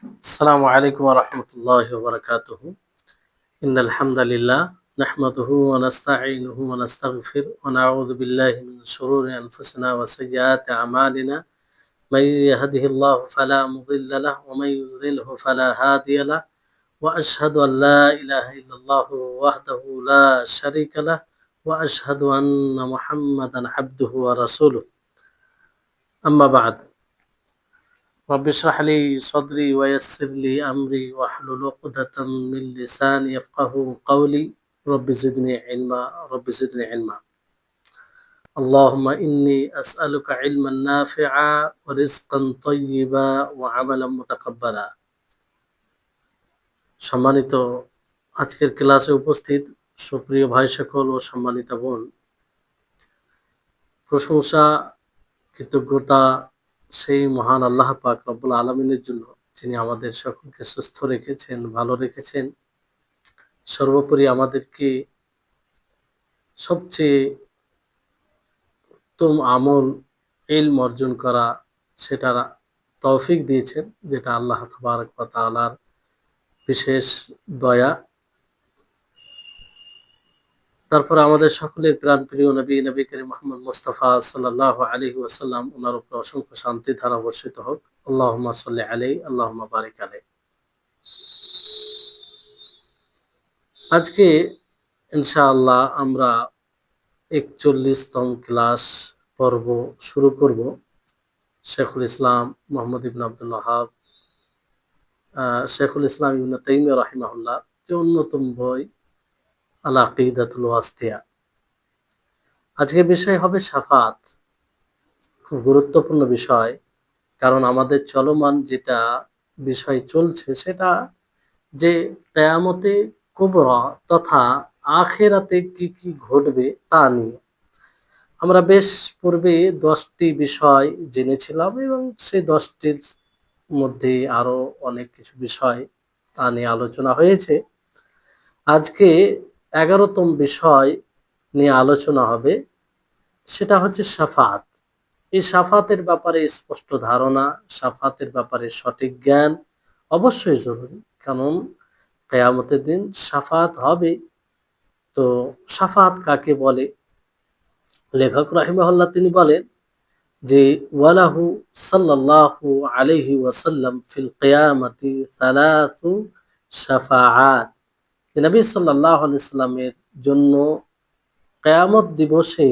السلام عليكم ورحمة الله وبركاته. إن الحمد لله نحمده ونستعينه ونستغفر ونعوذ بالله من شرور أنفسنا وسيئات أعمالنا. من يهده الله فلا مضل له ومن يضلله فلا هادي له، وأشهد أن لا إله إلا الله وحده لا شريك له، وأشهد أن محمدا عبده ورسوله. أما بعد، رب اشرح لي صدري ويسر لي أمري واحلل عقدة من لساني يفقهوا قولي. رب زدني علما. اللهم إني أسألك علما نافعا ورزقا طيبا وعملا متقبلا. সম্মানিত আজকের ক্লাসে উপস্থিত সুপ্রিয় ভাই সকল ও সম্মানিত বোন, প্রশংসা কৃতজ্ঞতা সেই মহান আল্লাহ পাক রব্বুল আলামিনের জন্য, যিনি আমাদের সকলকে সুস্থ রেখেছেন, ভালো রেখেছেন। সর্বোপরি আমাদেরকে সবচেয়ে উত্তম আমল ইলম অর্জন করা, সেটার তৌফিক দিয়েছেন, যেটা আল্লাহ তাবারক ওয়া তাআলার বিশেষ দয়া। তারপরে আমাদের সকলের প্রাণ প্রিয় নবী করিম মুহাম্মদ মুস্তাফা সাল্লাল্লাহু আলাইহি ওয়াসাল্লাম, ওনার উপর অসংখ্য শান্তি ধারা বর্ষিত হোক। আল্লাহুম্মা সাল্লি আলাইহি, আল্লাহুম্মা বারিক আলাইহি। আজকে ইনশাআল্লাহ আমরা ৪১তম ক্লাস পর্ব শুরু করব। শেখুল ইসলাম মুহাম্মদ ইবনে আব্দুল ওয়াহাব, শেখুল ইসলাম ইবনে তাইমিয়া রাহিমাহুল্লাহ যে অন্যতম বই আল আকিদাতুল ওয়াসিতিয়া। আজকের বিষয় হবে শাফাত। খুব গুরুত্বপূর্ণ বিষয়, কারণ আমাদের চলমান যেটা বিষয় চলছে সেটা যে কিয়ামতে কুবরা তথা আখিরাতে কি কি ঘটবে তা নিয়ে। আমরা বেশ পূর্বে 10টি বিষয় জেনেছিলাম এবং সেই 10টির মধ্যে আরো অনেক কিছু বিষয় তা নিয়ে আলোচনা হয়েছে। আজকে 11তম বিষয় নিয়ে আলোচনা হবে, সেটা হচ্ছে শাফাত। এই শাফাতের ব্যাপারে স্পষ্ট ধারণা, শাফাতের ব্যাপারে সঠিক জ্ঞান অবশ্যই জরুরি, কারণ কিয়ামতের দিন শাফাত হবে। তো শাফাত কাকে বলে? লেখক রাহিমাহুল্লাহ তিনি বলেন যে ওয়ালাহু সাল্লাল্লাহু আলাইহি ওয়াসাল্লাম ফিল কিয়ামাতি সালাসু শাফাআত। নবী সাল্লাল্লাহু আলাইহি সাল্লামের জন্য কিয়ামত দিবসে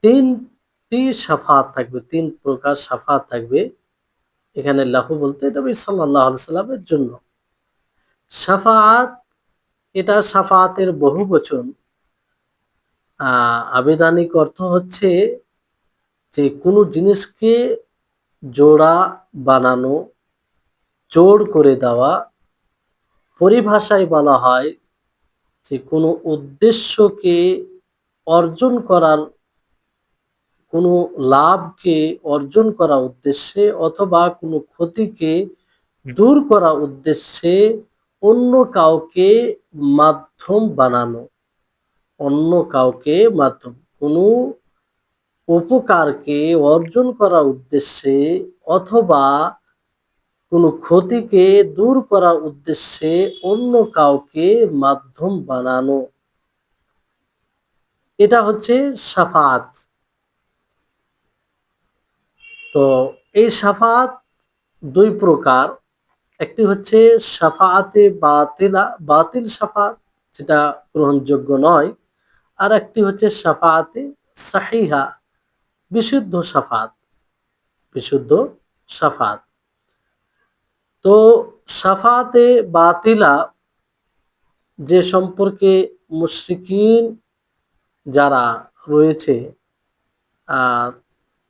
3টি শাফাআত থাকবে, 3 প্রকার শাফাআত থাকবে। এখানে লাহু বলতে নবী সাল্লাল্লাহু আলাইহি সাল্লামের জন্য। শাফাআত, এটা শাফাআতের বহুবচন। আবিধানিক অর্থ হচ্ছে যে কোনো জিনিসকে জোড়া বানানো, জোড় করে দেওয়া। পরিভাষায় বলা হয় যে কোনো উদ্দেশ্যকে অর্জন করার, কোনো লাভকে অর্জন করা উদ্দেশ্যে অথবা কোনো ক্ষতিকে দূর করা উদ্দেশ্যে অন্য কাউকে মাধ্যম বানানো। অন্য কাউকে মাধ্যম, কোনো উপকারকে অর্জন করার উদ্দেশ্যে অথবা কোনো ক্ষতিকে দূর করার উদ্দেশ্যে অন্য কাউকে মাধ্যম বানানো, এটা হচ্ছে শাফাত। তো এই শাফাত 2 প্রকার। একটি হচ্ছে শাফাআতে বাতিলা, বাতিল শাফাত, যেটা গ্রহণযোগ্য নয়। আর একটি হচ্ছে শাফাআতে সাহিহা, বিশুদ্ধ শাফাত, বিশুদ্ধ শাফাত। তো শাফাআতে বাতিলা, যে সম্পর্কে মুশরিকিন যারা রয়েছে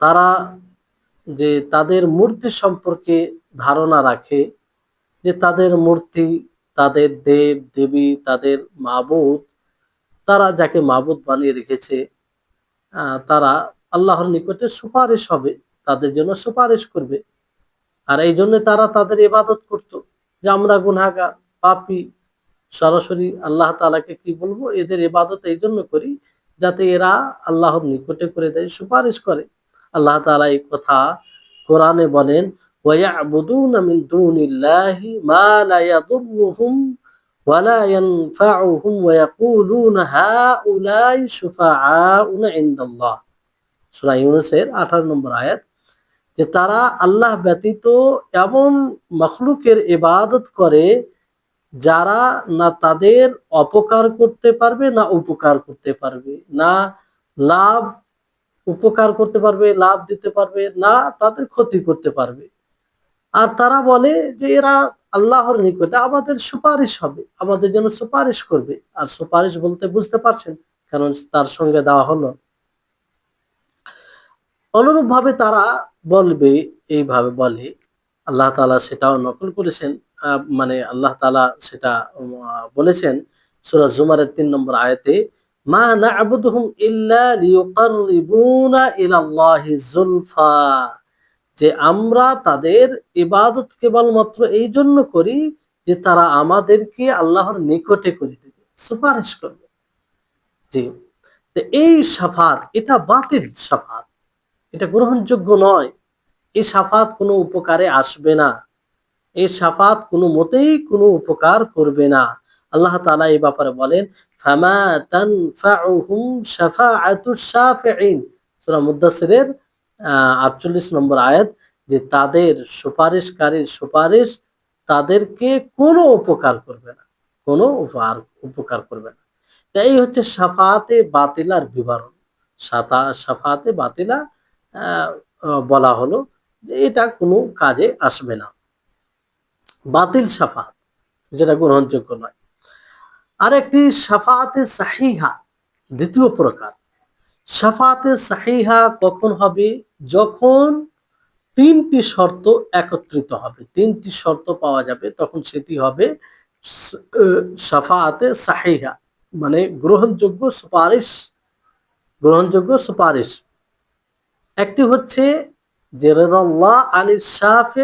তারা যে তাদের মূর্তি সম্পর্কে ধারণা রাখে, যে তাদের মূর্তি, তাদের দেব দেবী, তাদের মাবুদ, তারা যাকে মাবুদ বানিয়ে রেখেছে, তারা আল্লাহর নিকটে সুপারিশ হবে, তাদের জন্য সুপারিশ করবে। আর এই জন্য তারা তাদের ইবাদত করত, যে আমরা গুনাহগার, পাপী, সরাসরি আল্লাহ তাআলাকে কি বলবো, এদের ইবাদত এই জন্য করি যাতে এরা আল্লাহর নিকটে করে দেয়, সুপারিশ করে। আল্লাহ তাআলা এই কথা কোরআনে বলেন, ويعبدون من دون الله ما لا يضرهم ولا ينفعهم ويقولون هؤلاء شفعاؤنا عند الله। সূরা ইউনূসের 18 নম্বর আয়াত, যে তারা আল্লাহ ব্যতীত এমন মাখলুকের ইবাদত করে যারা না তাদের অপকার করতে পারবে না উপকার করতে পারবে, না লাভ উপকার করতে পারবে, লাভ দিতে পারবে, না তাদের ক্ষতি করতে পারবে। আর তারা বলে যে এরা আল্লাহর নিকটে আমাদের সুপারিশ হবে, আমাদের জন্য সুপারিশ করবে। আর সুপারিশ বলতে বুঝতে পারছেন, কারণ তার সঙ্গে দেওয়া হলো। অনুরূপ ভাবে তারা বলবে, এইভাবে বলে, আল্লাহ তাআলা সেটাও নকল করেছেন। মানে আল্লাহ তাআলা সেটা বলেছেন সূরা জুমারের 3 নম্বর আয়াতে, মা না'বুদুহুম ইল্লা লিয়ুকাররিবুনা ইলাল্লাহি যুলফা, যে আমরা তাদের ইবাদত কেবলমাত্র এই জন্য করি যে তারা আমাদেরকে আল্লাহর নিকটে করে দেবে, সুপারিশ করবে। জি, তো এই শাফাত এটা বাতিল শাফাত, এটা গ্রহণযোগ্য নয়। এই শাফাত কোনো উপকারে আসবে না, এই শাফাত কোনো মতেই কোনো উপকার করবে না। আল্লাহ তাআলা এই ব্যাপারে বলেন, ফামা তানফাউহুম শাফাআতুশ শাফিঈন, সূরা মুদ্দাসসিরের 48 নম্বর আয়াত, যে তাদের সুপারিশকারীর সুপারিশ তাদেরকে কোনো উপকার করবে না, কোনো উপকার করবে না। এই হচ্ছে শাফাআতে বাতিলার বিবরণ। শাফাআতে বাতিলা বলা হলো যে এটা কোনো কাজে আসবে না, বাতিল শাফাআত, যেটা গ্রহণযোগ্য নয়। আরেকটি শাফাআতে সাহিহা, দ্বিতীয় প্রকার। শাফাআতে সাহিহা কখন হবে? যখন তিনটি শর্ত একত্রিত হবে, তিনটি শর্ত পাওয়া যাবে, তখন সেটি হবে শাফাআতে সাহিহা, মানে গ্রহণযোগ্য সুপারিশ। গ্রহণযোগ্য সুপারিশ একটি হচ্ছে যে রাদাল্লাহ আনিশ শাফি,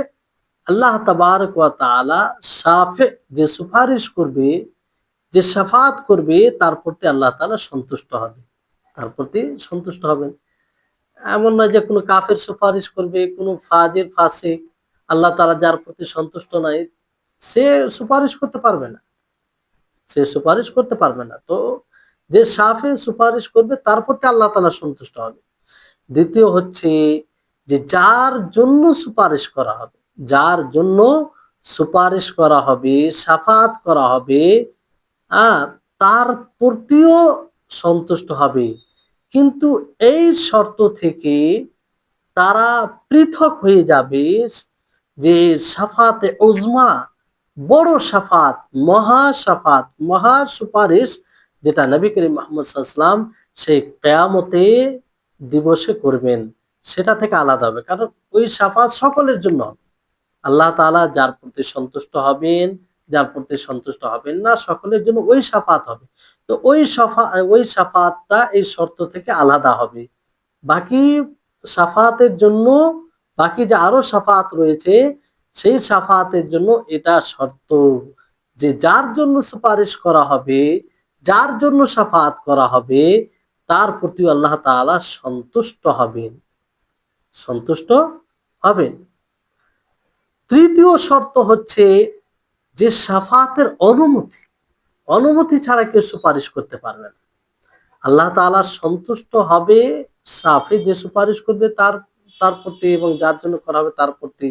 আল্লাহ তাবারক ওয়া তাআলা শাফি, যে সুপারিশ করবে, যে শাফাত করবে, তার প্রতি আল্লাহ তাআলা সন্তুষ্ট হবে, তার প্রতি সন্তুষ্ট হবেন। এমন নয় যে কোনো কাফের সুপারিশ করবে, কোনো ফাজির ফাসিক, আল্লাহ তাআলা যার প্রতি সন্তুষ্ট নাই সে সুপারিশ করতে পারবে না, সে সুপারিশ করতে পারবে না। তো যে শাফি সুপারিশ করবে তার প্রতি আল্লাহ তাআলা সন্তুষ্ট হবে। দ্বিতীয় হচ্ছে যে যার জন্য সুপারিশ করা হবে, যার জন্য সুপারিশ করা হবে, শাফাত করা হবে, তার প্রতিও সন্তুষ্ট হবে। কিন্তু এই শর্ত থেকে তারা পৃথক হয়ে যাবে, যে শাফাতে উজমা, বড় শাফাত, মহা শাফাত, মহা সুপারিশ, যেটা নবী করিম মুহাম্মদ সাল্লাল্লাহু আলাইহি ওয়াসাল্লাম সেই কিয়ামতে দিবসে করবেন, সেটা থেকে আলাদা হবে। কারণ ওই শাফাত সকলের জন্য হবে। আল্লাহ তাআলা যার প্রতি সন্তুষ্ট হবেন, যার প্রতি সন্তুষ্ট হবেন না, সকলের জন্য ওই শাফাত হবে। তো ওই শাফাতটা এই শর্ত থেকে আলাদা হবে। বাকি শাফাতের জন্য, বাকি যে আরো শাফাত রয়েছে, সেই শাফাতের জন্য এটা শর্ত যে যার জন্য সুপারিশ করা হবে, যার জন্য শাফাত করা হবে, তার প্রতি আল্লাহ তাআলা সন্তুষ্ট হবেন, সন্তুষ্ট হবেন। তৃতীয় শর্ত হচ্ছে যে শাফাতের অনুমতি, অনুমতি ছাড়া কেউ সুপারিশ করতে পারবে না। আল্লাহ তাআলা সন্তুষ্ট হবে শাফি যে সুপারিশ করবে তার তার প্রতি, এবং যার জন্য করা হবে তার প্রতি,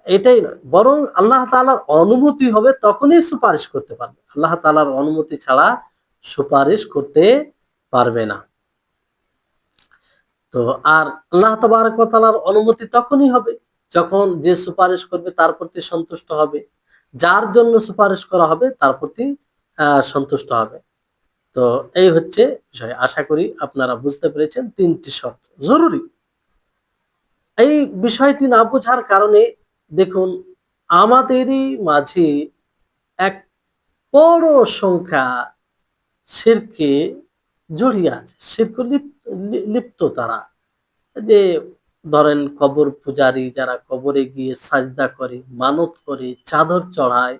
এটাই নয়, বরং আল্লাহ তাআলার অনুমতি হবে তখনই সুপারিশ করতে পারবে। আল্লাহ তাআলার অনুমতি ছাড়া সুপারিশ করতে পারবে না। তো আর আল্লাহ তাবারক ওয়া তাআলার অনুমতি তখনই হবে যখন যে সুপারিশ করবে তার প্রতি সন্তুষ্ট হবে, যার জন্য সুপারিশ করা হবে তার প্রতি সন্তুষ্ট হবে। তো এই হচ্ছে বিষয়। আশা করি আপনারা বুঝতে পেরেছেন, তিনটি শর্ত জরুরি। এই বিষয়টি না বোঝার কারণে দেখুন আমাদেরই মাঝে এক বড় সংখ্যা শিরকে জড়িয়ে আছে, শিরকে লিপ্ত তারা। যে ধরেন কবর পূজারী, যারা কবরে গিয়ে সাজদা করে, মানত করে, চাদর চড়ায়,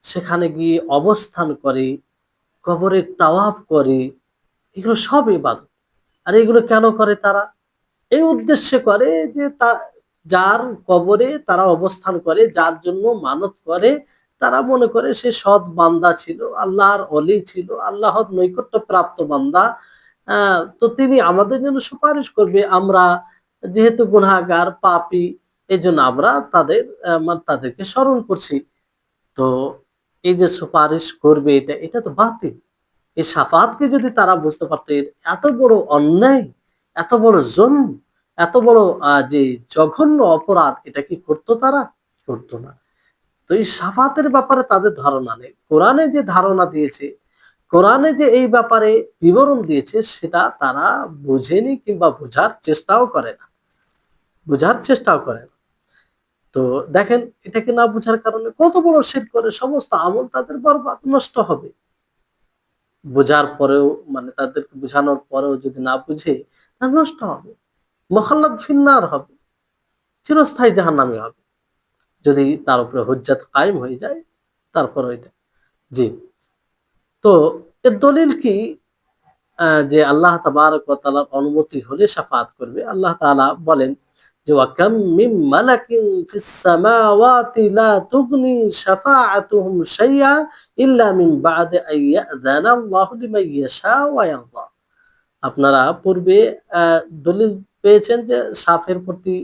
সেখানে গিয়ে অবস্থান করে, কবরের তাওয়াফ করে, এগুলো সব ইবাদত। আর এগুলো কেন করে তারা? এই উদ্দেশ্যে করে যে যার কবরে তারা অবস্থান করে, যার জন্য মানত করে, তারা মনে করে সে সৎ বান্দা ছিল, আল্লাহর অলি ছিল, আল্লাহর নৈকট্য প্রাপ্ত বান্দা। তো তিনি আমাদের জন্য সুপারিশ করবে। আমরা যেহেতু গুনাহগার পাপী, এই জন্য আমরা তাদেরকে স্মরণ করছি। তো এই যে সুপারিশ করবে, এটা তো বাতিল। এই শাফাতকে যদি তারা বুঝতে পারত, এত বড় অন্যায়, এত বড় জুলম, এত বড় যে জঘন্য অপরাধ, এটা কি করতো তারা? করতো না। তো এই শাফাতের ব্যাপারে তাদের ধারণা নেই। কোরআনে যে ধারণা দিয়েছে, কোরআনে যে এই ব্যাপারে বিবরণ দিয়েছে, সেটা তারা বুঝেনি কিংবা বোঝার চেষ্টাও করে না। বোঝার চেষ্টাও করে না। তো দেখেন, এটাকে না বোঝার কারণে কত বড় শিরক করে, সমস্ত আমল তাদের বরবাদ, নষ্ট হবে। বোঝার পরেও, মানে তাদেরকে বোঝানোর পরেও যদি না বুঝে, নষ্ট হবে, মুখাল্লাদ ফিন্নার হবে, চিরস্থায়ী জাহান্নামী হবে। যদি তার উপরে হুজ্জাত কায়েম হয়ে যায়, তারপর ওইটা। জি। তো এর দলিল কি? যে আল্লাহ তাবারক ওয়া তাআলার অনুমতি হলে শাফাআত করবে। আল্লাহ তাআলা বলেন যে ওয়াকাম মিন মালাকিন ফিস সামাওয়াতি লা তুগনি শাফাআতুহুম শাইআ ইল্লা মিন বা'দি আন ইয়া'যানা আল্লাহু লিমান ইয়াশা ওয়া ইয়ারদা। আপনারা পূর্বে দলিল পেয়েছেন যে সাফের প্রতি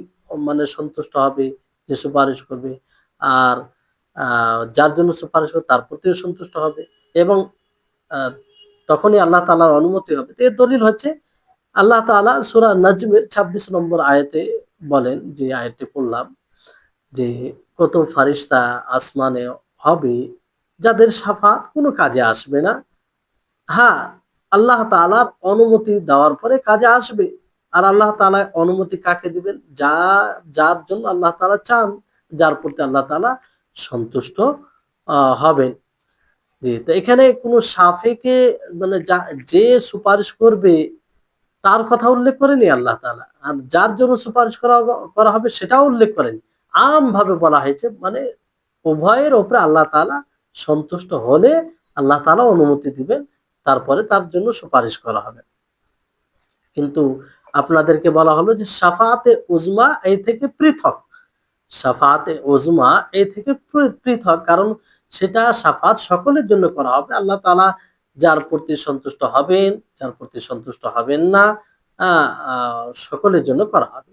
মানে সন্তুষ্ট হবে, যে সুপারিশ করবে। আর যার জন্য সুপারিশ করবে তার প্রতিও সন্তুষ্ট হবে, এবং আ তখনই আল্লাহ তাআলার অনুমতি হবে। তো এর দলিল হচ্ছে আল্লাহ তাআলা সূরা নাজমের ২৬ নম্বর আয়াতে বলেন, যে আয়াতটি পড়লাম, যে কত ফারিস্তা আসমানে হবে, যাদের শাফাত কোনো কাজে আসবে না। হ্যাঁ, আল্লাহ তাআলার অনুমতি দেওয়ার পরে কাজে আসবে। আর আল্লাহ তাআলা অনুমতি কাকে দিবেন? যার জন্য আল্লাহ তাআলা চান, যার প্রতি আল্লাহ তাআলা সন্তুষ্ট হবেন। জি, তো এখানে কোন সাফেকে, মানে যে সুপারিশ করবে তার কথা উল্লেখ করেনি আল্লাহ তাআলা। আর যার জন্য সুপারিশ করা হবে সেটাও উল্লেখ করেনি। আমভাবে বলা হয়েছে, মানে উভয়ের উপরে আল্লাহ তাআলা সন্তুষ্ট হলে আল্লাহ তাআলা অনুমতি দিবেন, তারপরে তার জন্য সুপারিশ করা হবে। কিন্তু আপনাদেরকে বলা হলো যে শাফাআতে উজমা এই থেকে পৃথক। শাফাআতে উজমা এই থেকে পৃথক, কারণ সেটা শাফাআত সকলের জন্য করা হবে। আল্লাহ তাআলা যার প্রতি সন্তুষ্ট হবেন, যার প্রতি সন্তুষ্ট হবেন না, আ আ সকলের জন্য করা হবে।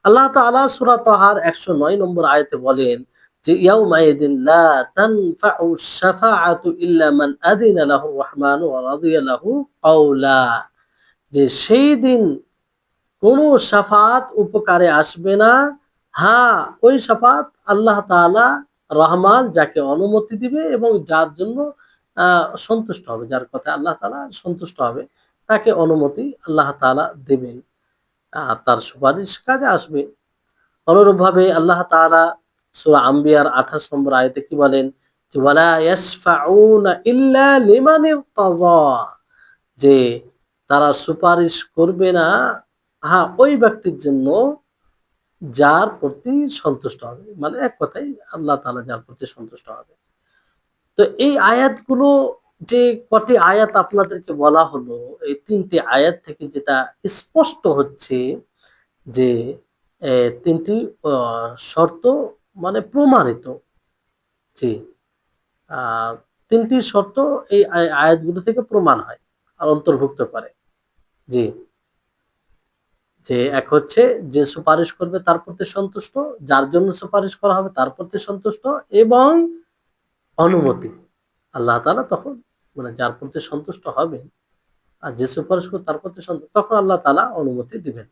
আল্লাহ তাআলা সূরা তাহার ১০৯ নম্বর আয়াতে বলেন যে ইয়াউমাইযিন লা তানফাউ শাফাআতু ইল্লা মান আযিনা লাহুর রাহমানু ওয়া রাদিয়া লাহু কাওলা। যে সেই দিন কোন শাফাত উপকারে আসবে না। হ্যাঁ, ওই শাফাত আল্লাহ তাআলা রহমান যাকে অনুমতি দিবে এবং যার জন্য সন্তুষ্ট হবে, যার কথা আল্লাহ তাআলা সন্তুষ্ট হবে, তাকে অনুমতি আল্লাহ তাআলা দেবেন। তার সুপারিশ কাজে আসবে। অনুরূপভাবে আল্লাহ তাআলা সূরা আম্বিয়ার ২৮ নম্বর আয়াতে কি বলেন? যে ওয়ালা ইয়াশফাউনা ইল্লা লিমান ইরতাযা। যে তারা সুপারিশ করবে না, হ্যাঁ, ওই ব্যক্তির জন্য যার প্রতি সন্তুষ্ট হবে। মানে এক কথায় আল্লাহ তাআলা যার প্রতি সন্তুষ্ট হবে। তো এই আয়াতগুলো, যে কটি আয়াত আপনাদেরকে বলা হলো, এই ৩ টি আয়াত থেকে যেটা স্পষ্ট হচ্ছে যে ৩ টি অ শর্ত মানে প্রমাণিত। জি। আ ৩ টি শর্ত এই আয়াতগুলো থেকে প্রমাণ হয় আর অন্তর্ভুক্ত করে। জি। যে এক হচ্ছে, যে সুপারিশ করবে তার প্রতি সন্তুষ্ট, যার জন্য সুপারিশ করা হবে তার প্রতি সন্তুষ্ট, এবং অনুমতি। আল্লাহ তাআলা তখন, মানে যার প্রতি সন্তুষ্ট হবেন আর যে সুপারিশ করবে তার প্রতি তখন আল্লাহ তাআলা অনুমতি দিবেন।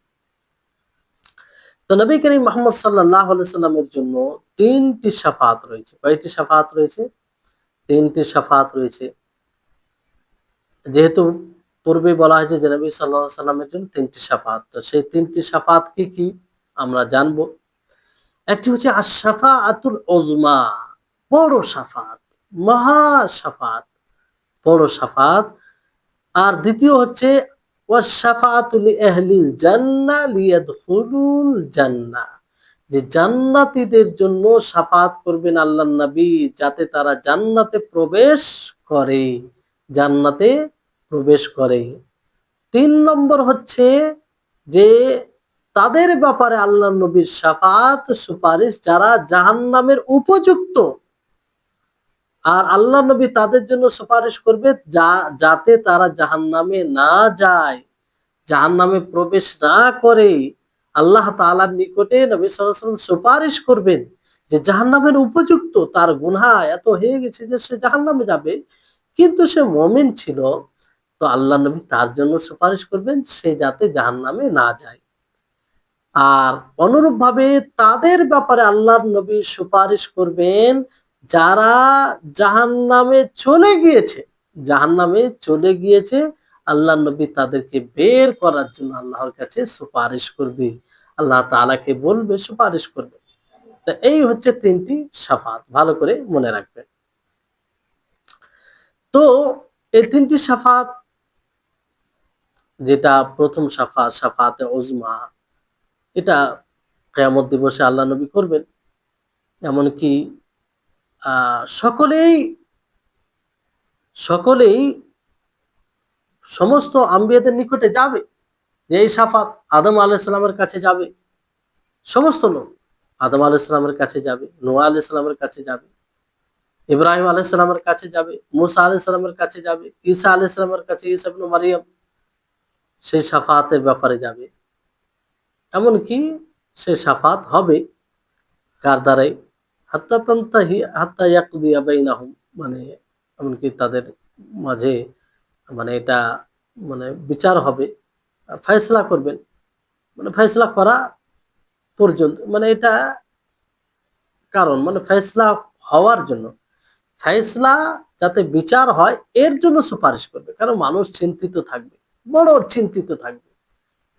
তো নবী করিম মুহাম্মদ সাল্লাল্লাহু আলাইহি সাল্লামের জন্য ৩ টি শাফাআত রয়েছে। কয়টি শাফাআত রয়েছে? ৩ টি শাফাআত রয়েছে। যেহেতু পূর্বে বলা হয়েছে যে নবী সাল্লাল্লাহু আলাইহি সাল্লামের জন্য ৩ টি শাফাআত। তো সেই ৩ টি শাফাআত কি, কি? আমরা জানবো। একটি হচ্ছে আশ-শাফাআতুল উযমা, বড় শাফাআত, মহা শাফাআত, বড় শাফাআত। আর দ্বিতীয় হচ্ছে ওয়াশ-শাফাআতু লিআহলিল জান্নাহ লিয়াদখুলুল জান্নাহ। যে জান্নাতীদের জন্য শাফাআত করবেন আল্লাহর নবী, যাতে তারা জান্নাতে প্রবেশ করে, জান্নাতে প্রবেশ করে। ৩ নম্বর হচ্ছে যে তাদের ব্যাপারে আল্লাহ নবীর শাফাত সুপারিশ যারা জাহান্নামের উপযুক্ত, আর আল্লাহ নবী তাদের জন্য সুপারিশ করবে যাতে তারা জাহান্নামে না যায়, জাহান্নামে প্রবেশ না করে। আল্লাহ তাআলার নিকটে নবী সাল্লাল্লাহু আলাইহি ওয়াসাল্লাম সুপারিশ করবেন যে জাহান্নামের উপযুক্ত, তার গুনাহ এত হয়ে গেছে যে সে জাহান্নামে যাবে, কিন্তু সে মুমিন ছিল। তো আল্লাহ নবী তার জন্য সুপারিশ করবেন সে যাতে জাহান্নামে না যায়। আর অনুরূপভাবে তাদের ব্যাপারে আল্লাহর নবী সুপারিশ করবেন যারা জাহান্নামে চলে গিয়েছে, জাহান্নামে চলে গিয়েছে, আল্লাহর নবী তাদেরকে বের করার জন্য আল্লাহর কাছে সুপারিশ করবে, আল্লাহ তাআলাকে বলবে, সুপারিশ করবে। তো এই হচ্ছে তিনটি শাফাত, ভালো করে মনে রাখবেন। তো এই তিনটি শাফাত, যেটা প্রথম শাফাত, শাফাতে উজমা, এটা কিয়ামত দিবসে আল্লাহ নবী করবেন। এমনকি সকলেই সকলেই সমস্ত আম্বিয়াদের নিকটে যাবে, যে এই শাফাত আদম আলাইহিস সালামের কাছে যাবে। সমস্ত লোক আদম আলাইহিস সালামের কাছে যাবে, নূহ আলাইহিস সালামের কাছে যাবে, ইব্রাহিম আলাইহিস সালামের কাছে যাবে, মুসা আলাইহিস সালামের কাছে যাবে, ঈসা আলাইহিস সালামের কাছে, ঈসা ইবনে মারিয়াম, সেই শাফাতের ব্যাপারে যাবে। এমনকি সে শাফাত হবে কার দ্বারাই? হাত্তা তানতাহি হাত্তা ইয়াকদিয়া বাইনাহুম, মানে এমনকি তাদের মাঝে, মানে এটা, মানে বিচার হবে, ফয়সালা করবেন, মানে ফয়সালা করা পর্যন্ত, মানে এটা কারণ, মানে ফয়সালা হওয়ার জন্য, ফয়সালা যাতে বিচার হয় এর জন্য সুপারিশ করবে। কারণ মানুষ চিন্তিত থাকবে, বড় চিন্তিত থাকবে।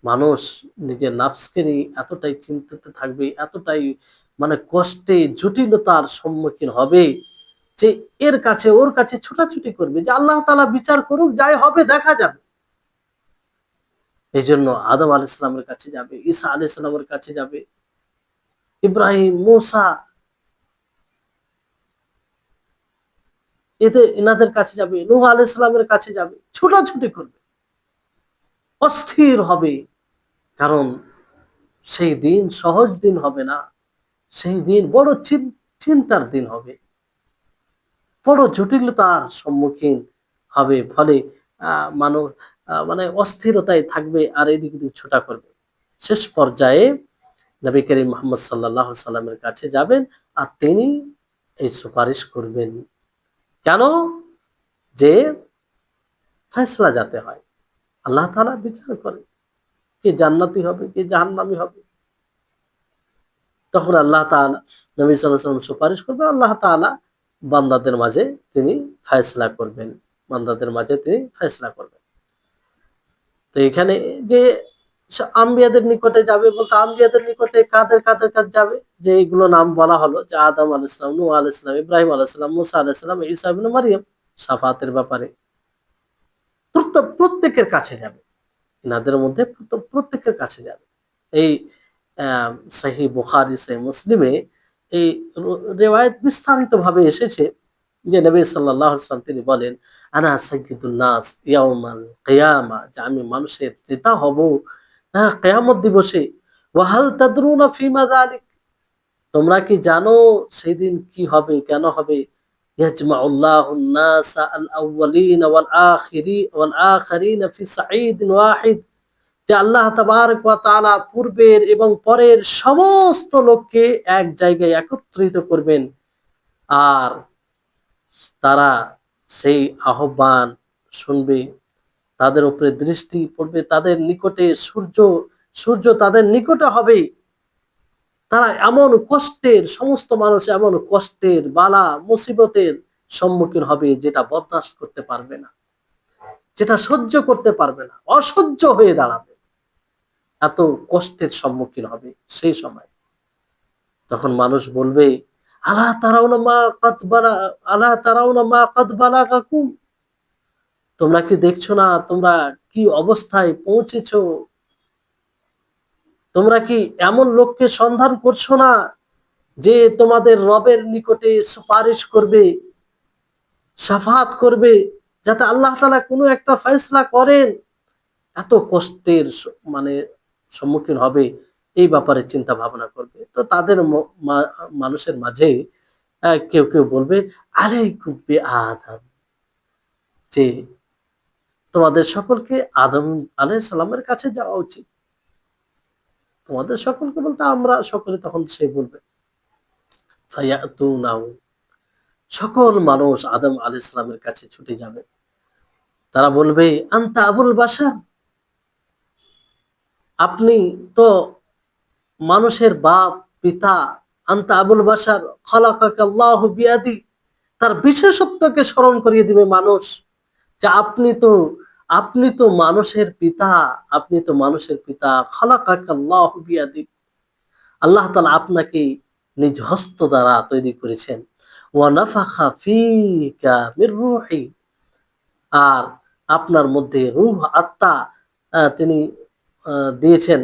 মানুষ নিজের নাফসকে নিয়ে এতটাই চিন্তিত থাকবে, এতটাই মানে কষ্টে জটিলতার সম্মুখীন হবে যে এর কাছে ওর কাছে ছুটাছুটি করবে যে আল্লাহ তাআলা বিচার করুক, যাই হবে দেখা যাবে। এই জন্য আদম আলাইহিস সালামের কাছে যাবে, ঈসা আলাইহিস সালামের কাছে যাবে, ইব্রাহিম, মূসা, এনাদের কাছে যাবে, নূহ আলাইহিস সালামের কাছে যাবে, ছুটাছুটি করবে, অস্থির হবে। কারণ সেই দিন সহজ দিন হবে না, সেই দিন বড় চিন্তার দিন হবে, বড় জটিলতার সম্মুখীন হবে। ফলে মানুষ মানে অস্থিরতায় থাকবে আর এদিক ওদিক ছোটা করবে। শেষ পর্যায়ে নবী করিম মুহাম্মদ সাল্লাল্লাহু আলাইহি সাল্লামের কাছে যাবেন, আর তিনি এই সুপারিশ করবেন। কেন? যে ফয়সালা যাতে হয়, আল্লাহ তাআলা বিচার করেন কে জান্নাতি হবে কে জাহান্নামী হবে। তখন আল্লাহ তাআলা, নবী সাল্লাল্লাহু আলাইহি ওয়াসাল্লাম সুপারিশ করবেন, আল্লাহ তাআলা বান্দাদের মাঝে তিনি ফয়সালা করবেন, বান্দাদের মাঝে তিনি ফয়সালা করবেন। তো এখানে যে আম্বিয়াদের নিকটে যাবে বলতে, আম্বিয়াদের নিকটে কাদের কাদের কাছে যাবে, যে এইগুলো নাম বলা হলো, যে আদম আলাইহিস সালাম, নূহ আলাইহিস সালাম, ইব্রাহিম আলাইহিস সালাম, মুসা আলাইহিস সালাম, ঈসা ইবনে মারিয়াম, শাফাতের ব্যাপারে প্রত্যেকের কাছে যাবে। এনাদের মধ্যে প্রত্যেকের কাছে যাবে। এই সহিহ বুখারী, সহিহ মুসলিমে এই রিওয়ায়াত বিস্তারিত ভাবে এসেছে যে নবী সাল্লাল্লাহু আলাইহি ওয়াসাল্লাম তিনি বলেন, আনা সাইয়্যিদুন নাস ইয়াউমাল কিয়ামা, যে আমি মানুষের নেতা হব কিয়ামত দিবসে। ওয়া হাল তাদরুনা ফিমা যালিক, তোমরা কি জানো সেদিন কি হবে, কেন হবে? ইয়াজমাউল্লাহুন নাস আল আউয়ালিন ওয়াল আখিরিন ফি সাঈদিন ওয়াহিদ, যে আল্লাহ তাবারক ওয়া তাআলা পূর্বের এবং পরের সমস্ত লোককে এক জায়গায় একত্রিত করবেন। আর তারা সেই আহ্বান শুনবে, তাদের উপরে দৃষ্টি পড়বে, তাদের নিকটে সূর্য তাদের নিকটে হবে। তারা এমন কষ্টের, সমস্ত মানুষ এমন কষ্টের, বালা মুসিবতের সম্মুখীন হবে যেটা বরদাস্ত করতে পারবে না, যেটা সহ্য করতে পারবে না, অসহ্য হয়ে দাঁড়াবে, এত কষ্টের সম্মুখীন হবে সেই সময়। তখন মানুষ বলবে, আলা তারাউনা মা কাদ বালা আলা তারাউনা মা কাদ বালাগাকুম, তোমরা কি দেখছো না তোমরা কি অবস্থায় পৌঁছেছো? তোমরা কি এমন লোককে সন্ধান করছো না যে তোমাদের রবের নিকটে সুপারিশ করবে, শাফাত করবে, যাতে আল্লাহ তাআলা কোনো একটা ফয়সালা করেন? এত কষ্টের মানে সম্মুখীন হবে এই ব্যাপারে চিন্তা ভাবনা করবে। তো তাদের মানুষের মাঝে কেউ কেউ বলবে আলাইকুম আদম, যে তোমাদের সকলকে আদম আলাইহিস সালামের কাছে যাওয়া উচিত। তোমাদের সকলকে বলতে আমরা সকলে, তখন সে বলবে ফায়াতুনাহু, সকল মানুষ আদম আলাইহিস সালামের কাছে ছুটে যাবে। তারা বলবে আনতা আবুল বাশার, আপনি তো মানুষের বাপ পিতা। আনতা আবুল বাশার খালাকাকাল্লাহু বিয়াদি, তার বিশেষত্বকে স্মরণ করিয়ে দিবে মানুষ, যে আপনি তো মানুষের পিতা, আপনি তো মানুষের পিতা। খালাকাকাল্লাহু বিয়াদি, আল্লাহ তাআলা আপনাকে নিজ হস্ত দ্বারা তৈরি করেছেন। ওয়া নাফাখা ফীকা মির রূহি, আর আপনার মধ্যে রূহ আত্মা তিনি দিয়েছেন।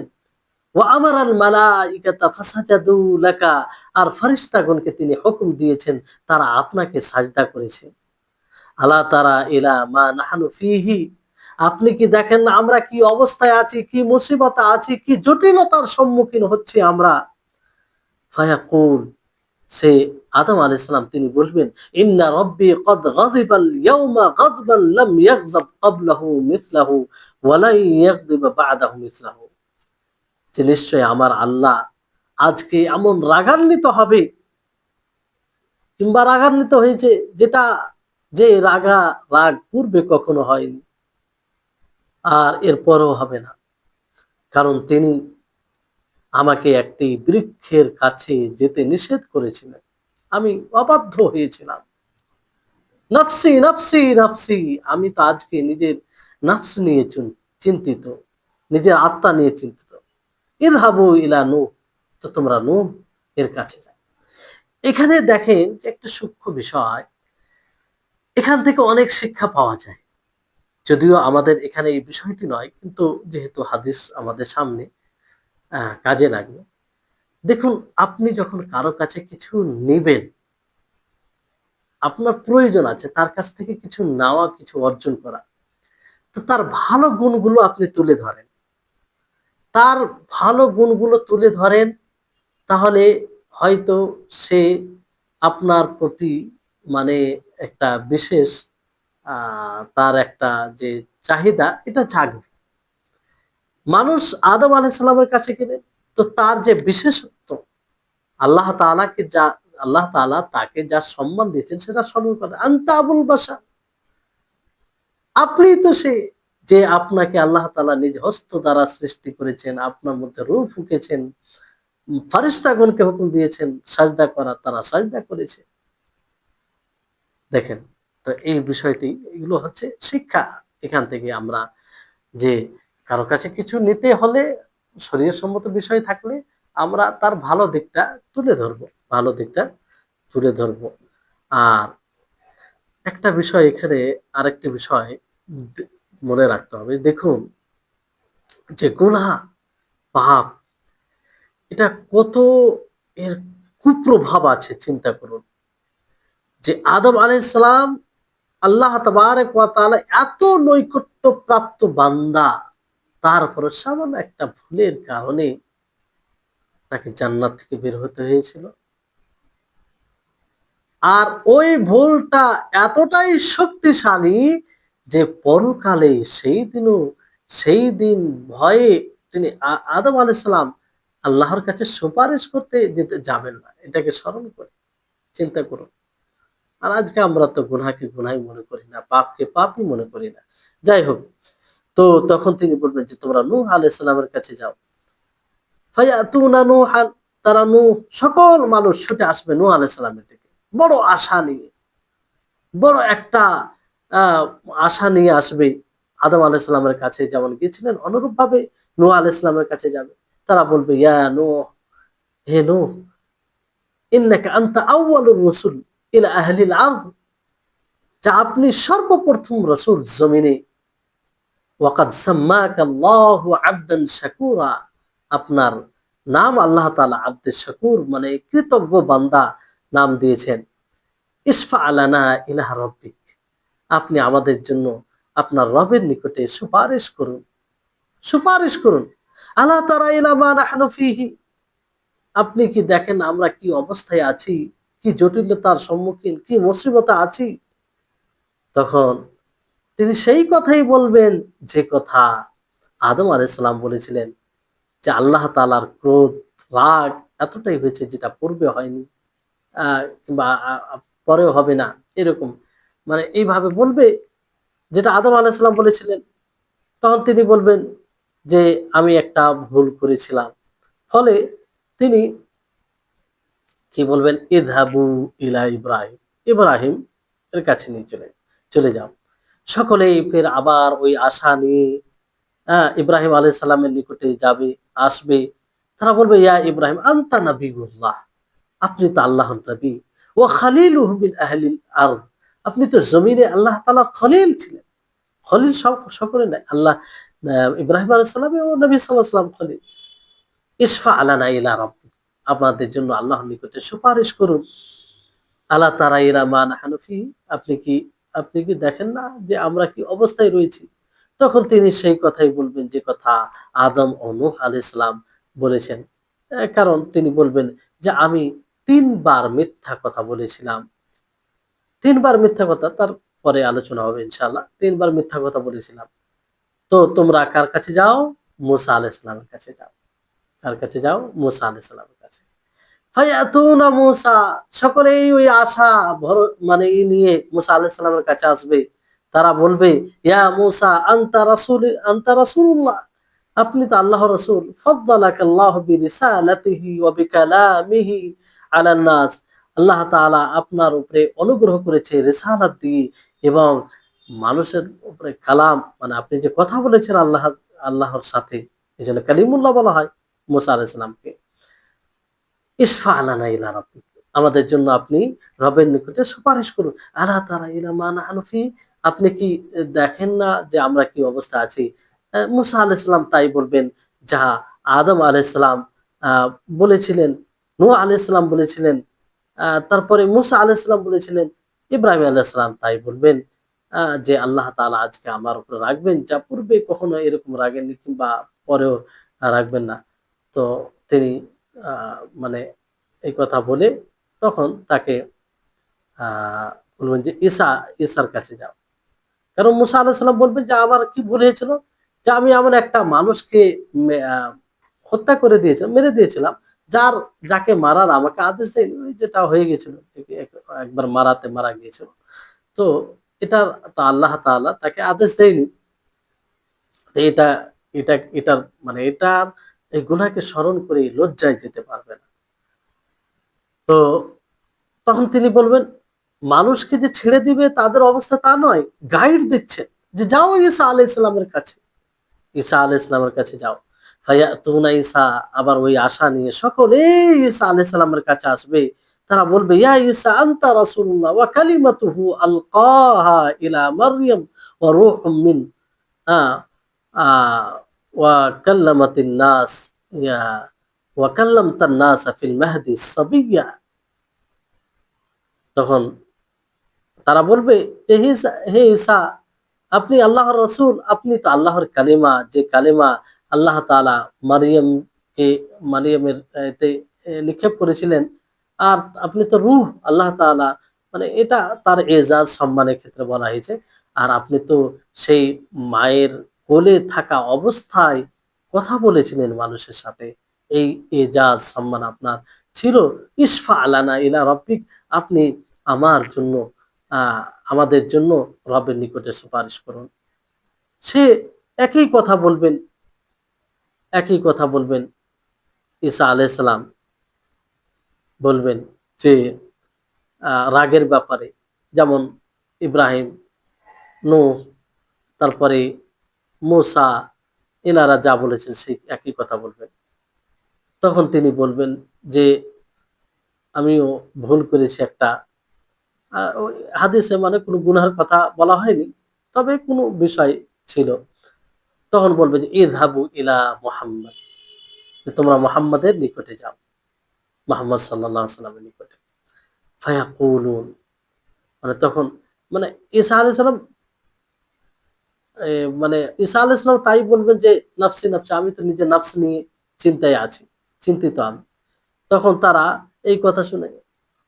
ওয়া আমারাল মালাইকাতা ফাসাজাদু লাকা, আর ফেরেশতাগণকে তিনি হুকুম দিয়েছেন তারা আপনাকে সাজদা করেছে। আলা তারা ইলা মা নাহনু ফীহি, আপনি কি দেখেন না আমরা কি অবস্থায় আছি, কি মুসিবতে আছি, কি জটিলতার সম্মুখীন হচ্ছি আমরা। ফায়াকুল, সে আদম আলাইহিস সালাম তিনি বলবেন ইন্না রাব্বি ক্বাদ গাযিবাল ইয়াওমা গাযবান লাম ইয়াগযাব ক্বাবলাহু মিসলাহু ওয়া লা ইয়াগযিব বা'দাহু মিসলাহু, যে নিশ্চয় আমার আল্লাহ আজকে এমন রাগান্বিত হবে, কিংবা রাগান্বিত হয়েছে যেটা, যে রাগ পূর্বে কখনো হয়নি আর এরপরও হবে না। কারণ তিনি আমাকে একটি বৃক্ষের কাছে যেতে নিষেধ করেছিলেন, আমি অবাধ্য হয়েছিলাম। নফসি নফসি নফসি, আমি তো আজকে নিজের নফস নিয়ে চিন্তিত, নিজের আত্মা নিয়ে চিন্তিত। ইযহাবু ইলা নূহ, তো তোমরা নূহ এর কাছে যাও। এখানে দেখেন যে একটা সূক্ষ্ম বিষয়, এখান থেকে অনেক শিক্ষা পাওয়া যায়। যদিও আমাদের এখানে এই বিষয়টি নয়, কিন্তু যেহেতু হাদিস আমাদের সামনে কাজে লাগবে। দেখুন, আপনি যখন কারো কাছে কিছু নিবেন, আপনার প্রয়োজন আছে তার কাছ থেকে কিছু নেওয়া, কিছু অর্জন করা, তো তার ভালো গুণগুলো আপনি তুলে ধরেন, তার ভালো গুণগুলো তুলে ধরেন, তাহলে হয়তো সে আপনার প্রতি মানে একটা বিশেষ তার একটা যে চাহিদা, এটা জাগবে। মানুষ আদম আলাইহিস সালামের কাছে গেলেন, তো তার যে বিশেষত্ব, আল্লাহ তাআলাকে যা আল্লাহ তাআলা তাকে যা সম্মান দিয়েছেন সেটা স্মরণ করেন। আনতা আবুল বাশার, আপনি তো সে, যে আপনাকে আল্লাহ তাআলা নিজ হস্ত দ্বারা সৃষ্টি করেছেন, আপনার মধ্যে রূহ ফুঁকেছেন, ফেরেশতাগণকে হুকুম দিয়েছেন সাজদা করার, তারা সাজদা করেছে। দেখেন, তো এই বিষয়টি, এগুলো হচ্ছে শিক্ষা। এখান থেকে আমরা যে কারো কাছে কিছু নিতে হলে শরীয়তসম্মত বিষয় থাকলে আমরা তার ভালো দিকটা তুলে ধরবো, ভালো দিকটা তুলে ধরবো। আর একটা বিষয় এখানে, আরেকটি বিষয় মনে রাখতে হবে। দেখুন, যে গুনাহ, পাপ, এটা কত এর কুপ্রভাব আছে চিন্তা করুন। যে আদম আলাইহিস সালাম, আল্লাহ তাবারক ওয়া তাআলা এত নৈকট্য প্রাপ্ত বান্দা, তারপরে সামান্য একটা ভুলের কারণে তাকে জান্নাত থেকে বের হতে হয়েছিল। আর ওই ভুলটা এতটাই শক্তিশালী যে পরকালে সেই দিন ভয়ে তিনি আদম আলাইহিস সালাম আল্লাহর কাছে সুপারিশ করতে যেতে যাবেন না। এটাকে স্মরণ করে চিন্তা করুন। আর আজকে আমরা তো গুনাহকে গুনাহই মনে করি না, পাপকে পাপই মনে করি না। যাই হোক, তো তখন তিনি বলবেন যে তোমরা নূহ আলাইহিস সালামের কাছে যাও। ফায়াতুনা নূহান, তারা সকল মানুষ ছুটে আসবে নূহ আলাইহিস সালামের দিকে বড় আশা নিয়ে, বড় একটা আহ আশা নিয়ে আসবে। আদম আলাইহিস সালামের কাছে যেমন গিয়েছিলেন, অনুরূপ ভাবে নূহ আলাইহিস সালামের কাছে যাবে। তারা বলবে ইয়া নূহ, হে নূহ, ইন্নাকা আনতা আউয়ালুর রাসূল ইলা আহলিল আরদ, যা আপনি সর্বপ্রথম রাসূল জমিনে। ওয়াকাদ সাম্মাকা আল্লাহু আবদান শাকুরা, আপনার নাম আল্লাহ তাআলা আব্দে শাকুর মানে কৃতজ্ঞ বান্দা নাম দিয়েছেন। ইশফা আলানা ইলা রাব্বিক, আপনি আমাদের জন্য আপনার রবের নিকটে সুপারিশ করুন, সুপারিশ করুন। আলা তারা ইলা মা নাহনু ফিহি, আপনি কি দেখেন আমরা কি অবস্থায় আছি, কি জটিলতার সম্মুখীন, কি মুসিবতে আছি। তখন তিনি সেই কথাই বলবেন যে কথা আদম আলাইহিস সালাম বলেছিলেন, যে আল্লাহ তাআলার ক্রোধ, রাগ এতটাই হয়েছে যেটা পূর্বে হয়নি, আ কিংবা পরেও হবে না। এরকম মানে এইভাবে বলবে যেটা আদম আলাইহিস সালাম বলেছিলেন। তখন তিনি বলবেন যে আমি একটা ভুল করেছিলাম। ফলে তিনি কি বলবেন? ইযহাবু ইলা ইব্রাহিম। ইব্রাহিম এর কাছে নিয়ে চলে যাও। সকলেই ফের আবার ওই আশা নিয়ে ইব্রাহিম আলাইহিস সালামের নিকটে যাবে, আসবে। তারা বলবে, ইয়া ইব্রাহিম আনতা নাবিয়্যুল্লাহ। আপনি তো আল্লাহর নবী। ওয়া খালিলুহু মিন আহলিল আরদ। আপনি তো জমিনে আল্লাহ তাআলার খলিল ছিলেন। খলিল সকলে নাই। আল্লাহ ইব্রাহিম আলাইহিস সালাম ও নবী সাল্লাল্লাহু আলাইহি ওয়াসাল্লাম খলিল। ইশফা লানা ইলা রাব্বিক। আপনাদের জন্য আল্লাহর নিকটে সুপারিশ করুন। আলা তারা ইলা মা নাহনু ফি। আপনি কি আপনি কি দেখেন না যে আমরা কি অবস্থায় রয়েছি? তখন তিনি সেই কথাই বলবেন যে কথা আদম ও নূহ আলাইহিস সালাম বলেছেন। কারণ তিনি বলবেন যে আমি ৩ বার মিথ্যা কথা বলেছিলাম। ৩ বার মিথ্যা কথা, তারপরে আলোচনা হবে ইনশাআল্লাহ। ৩ বার মিথ্যা কথা বলেছিলাম। তো তোমরা কার কাছে যাও? মূসা আলাইহিস সালামের কাছে যাও। কার কাছে যাও? মূসা আলাইহিস সালামের কাছে। ফায়াতুনা মূসা, সকলেই ওই আশা মানে নিয়ে মূসা আলাইহিস সালামের কাছে আসবে। তারা বলবে, ইয়া মূসা আনতা রাসূলুল্লাহ। আপনি তো আল্লাহর রাসূল। ফাদ্দালাকাল্লাহু বিরিসালাতিহি ওয়া বিকালামিহি আলান নাস। আল্লাহ তাআলা আপনার উপরে অনুগ্রহ করেছে রিসালাত দিয়ে এবং মানুষের উপরে কালাম, মানে আপনি যে কথা বলেছেন আল্লাহর সাথে, এজন্য কালিমুল্লাহ বলা হয় মূসা আলাইহিস সালামকে। ইসফা লানা ইলা রাব্বিক। আমাদের জন্য আপনি রবের নিকটে সুপারিশ করুন। আলা তারা ইলা মা নাহনু ফি। আপনি কি দেখেন না যে আমরা কি অবস্থা আছি? মূসা আলাইহিস সালাম তাই বলবেন যা আদম আলাইহিস সালাম আ বলেছিলেন, নূহ আলাইহিস সালাম বলেছিলেন, তারপরে মূসা আলাইহিস সালাম বলেছিলেন, ইব্রাহিম আলাইহিস সালাম তাই বলবেন যে আল্লাহ তাআলা আজকে আমার উপরে রাগবেন যা পূর্বে কখনো এরকম রাগেননি কিংবা পরেও রাগবেন না। তো তিনি আ মানে এই কথা বলে তখন তাকে আ বলবেন যে ঈসার কাছে যাও। কারণ মুসা আলাইহিস সালাম বলবেন যে আমার কি ভুল হয়েছিল? যে আমি এমন একটা মানুষকে মে আ হত্যা করে দিয়েছিলাম, মেরে দিয়েছিলাম। যাকে মারার আমাকে আদেশ দেয়নি। ওই যেটা হয়ে গেছিল। একবার মারা গিয়েছিল। তো এটা তো আল্লাহ তাআলা তাকে আদেশ দেয়নি। তো এটার মানে এটার এই গুনাহকে স্মরণ করে লজ্জায় যেতে পারবে না। তো তখন তিনি বলবেন, মানুষকে যে ছেড়ে দিবে তাদের অবস্থা তা নয়। গাইড দিচ্ছেন যে, "যাও ঈসা আলাইহিস সালামের কাছে। ঈসা আলাইহিস সালামের কাছে যাও।" ফায়াতুনা ঈসা, আবার ওই আশা নিয়ে সকলেই ঈসা আলাইহিস সালামের কাছে আসবে। তারা বলবে, "ইয়া ঈসা আনতা রাসূলুল্লাহ ওয়া কালিমাতুহু আলকাহা ইলা মারইয়াম ওয়া রূহুম মিন আ আ ওয়া কাল্লামাতিন নাস ইয়া ওয়া কাল্লামতান নাসা ফিল মাহদি সাবিয়্যা।" তখন তারা বলবে যে, হে ঈসা, আপনি আল্লাহর রসুল, আপনি তো আল্লাহর কালিমা, যে কালিমা আল্লাহ তাআলা মারিয়ামকে মারিয়ামের এতে নিক্ষেপ করেছিলেন। আর আপনি তো রূহ, আল্লাহ তাআলা, মানে এটা তার এজাজ সম্মানের ক্ষেত্রে বলা হয়েছে। আর আপনি তো সেই মায়ের কোলে থাকা অবস্থায় কথা বলেছিলেন মানুষের সাথে। এই এজাজ সম্মান আপনার ছিল। ইশফা লানা ইলা রাব্বিক। আপনি আমার জন্য আ আমাদের জন্য রবের নিকটে সুপারিশ করুন। সে একই কথা বলবেন, একই কথা বলবেন। ঈসা আলাইহিস সালাম বলবেন যে রাগের ব্যাপারে, যেমন ইব্রাহিম, নূহ, তারপরে মূসা, এনারা যা বলেছেন সেই একই কথা বলবেন। তখন তিনি বলবেন যে আমিও ভুল করেছি একটা। ওই হাদিসে মানে কোন গুনাহের কথা বলা হয়নি। তবে কোন বিষয় ছিল। তখন বলবে যে ইযহাবু ইলা মুহাম্মাদ, যে তোমরা মুহাম্মাদের নিকটে যাও। মুহাম্মদ সাল্লাল্লাহু আলাইহি সাল্লামের নিকটে। ফায়াকুলুন, মানে তখন মানে ঈসা আলাইহিস সালাম মানে ঈসা আলাইহিস সালাম তাই বলবেন যে নাফসি নাফসি, আমি তো নিজের নাফস নিয়ে চিন্তায় আছি, চিন্তিত আমি। তখন তারা এই কথা শুনে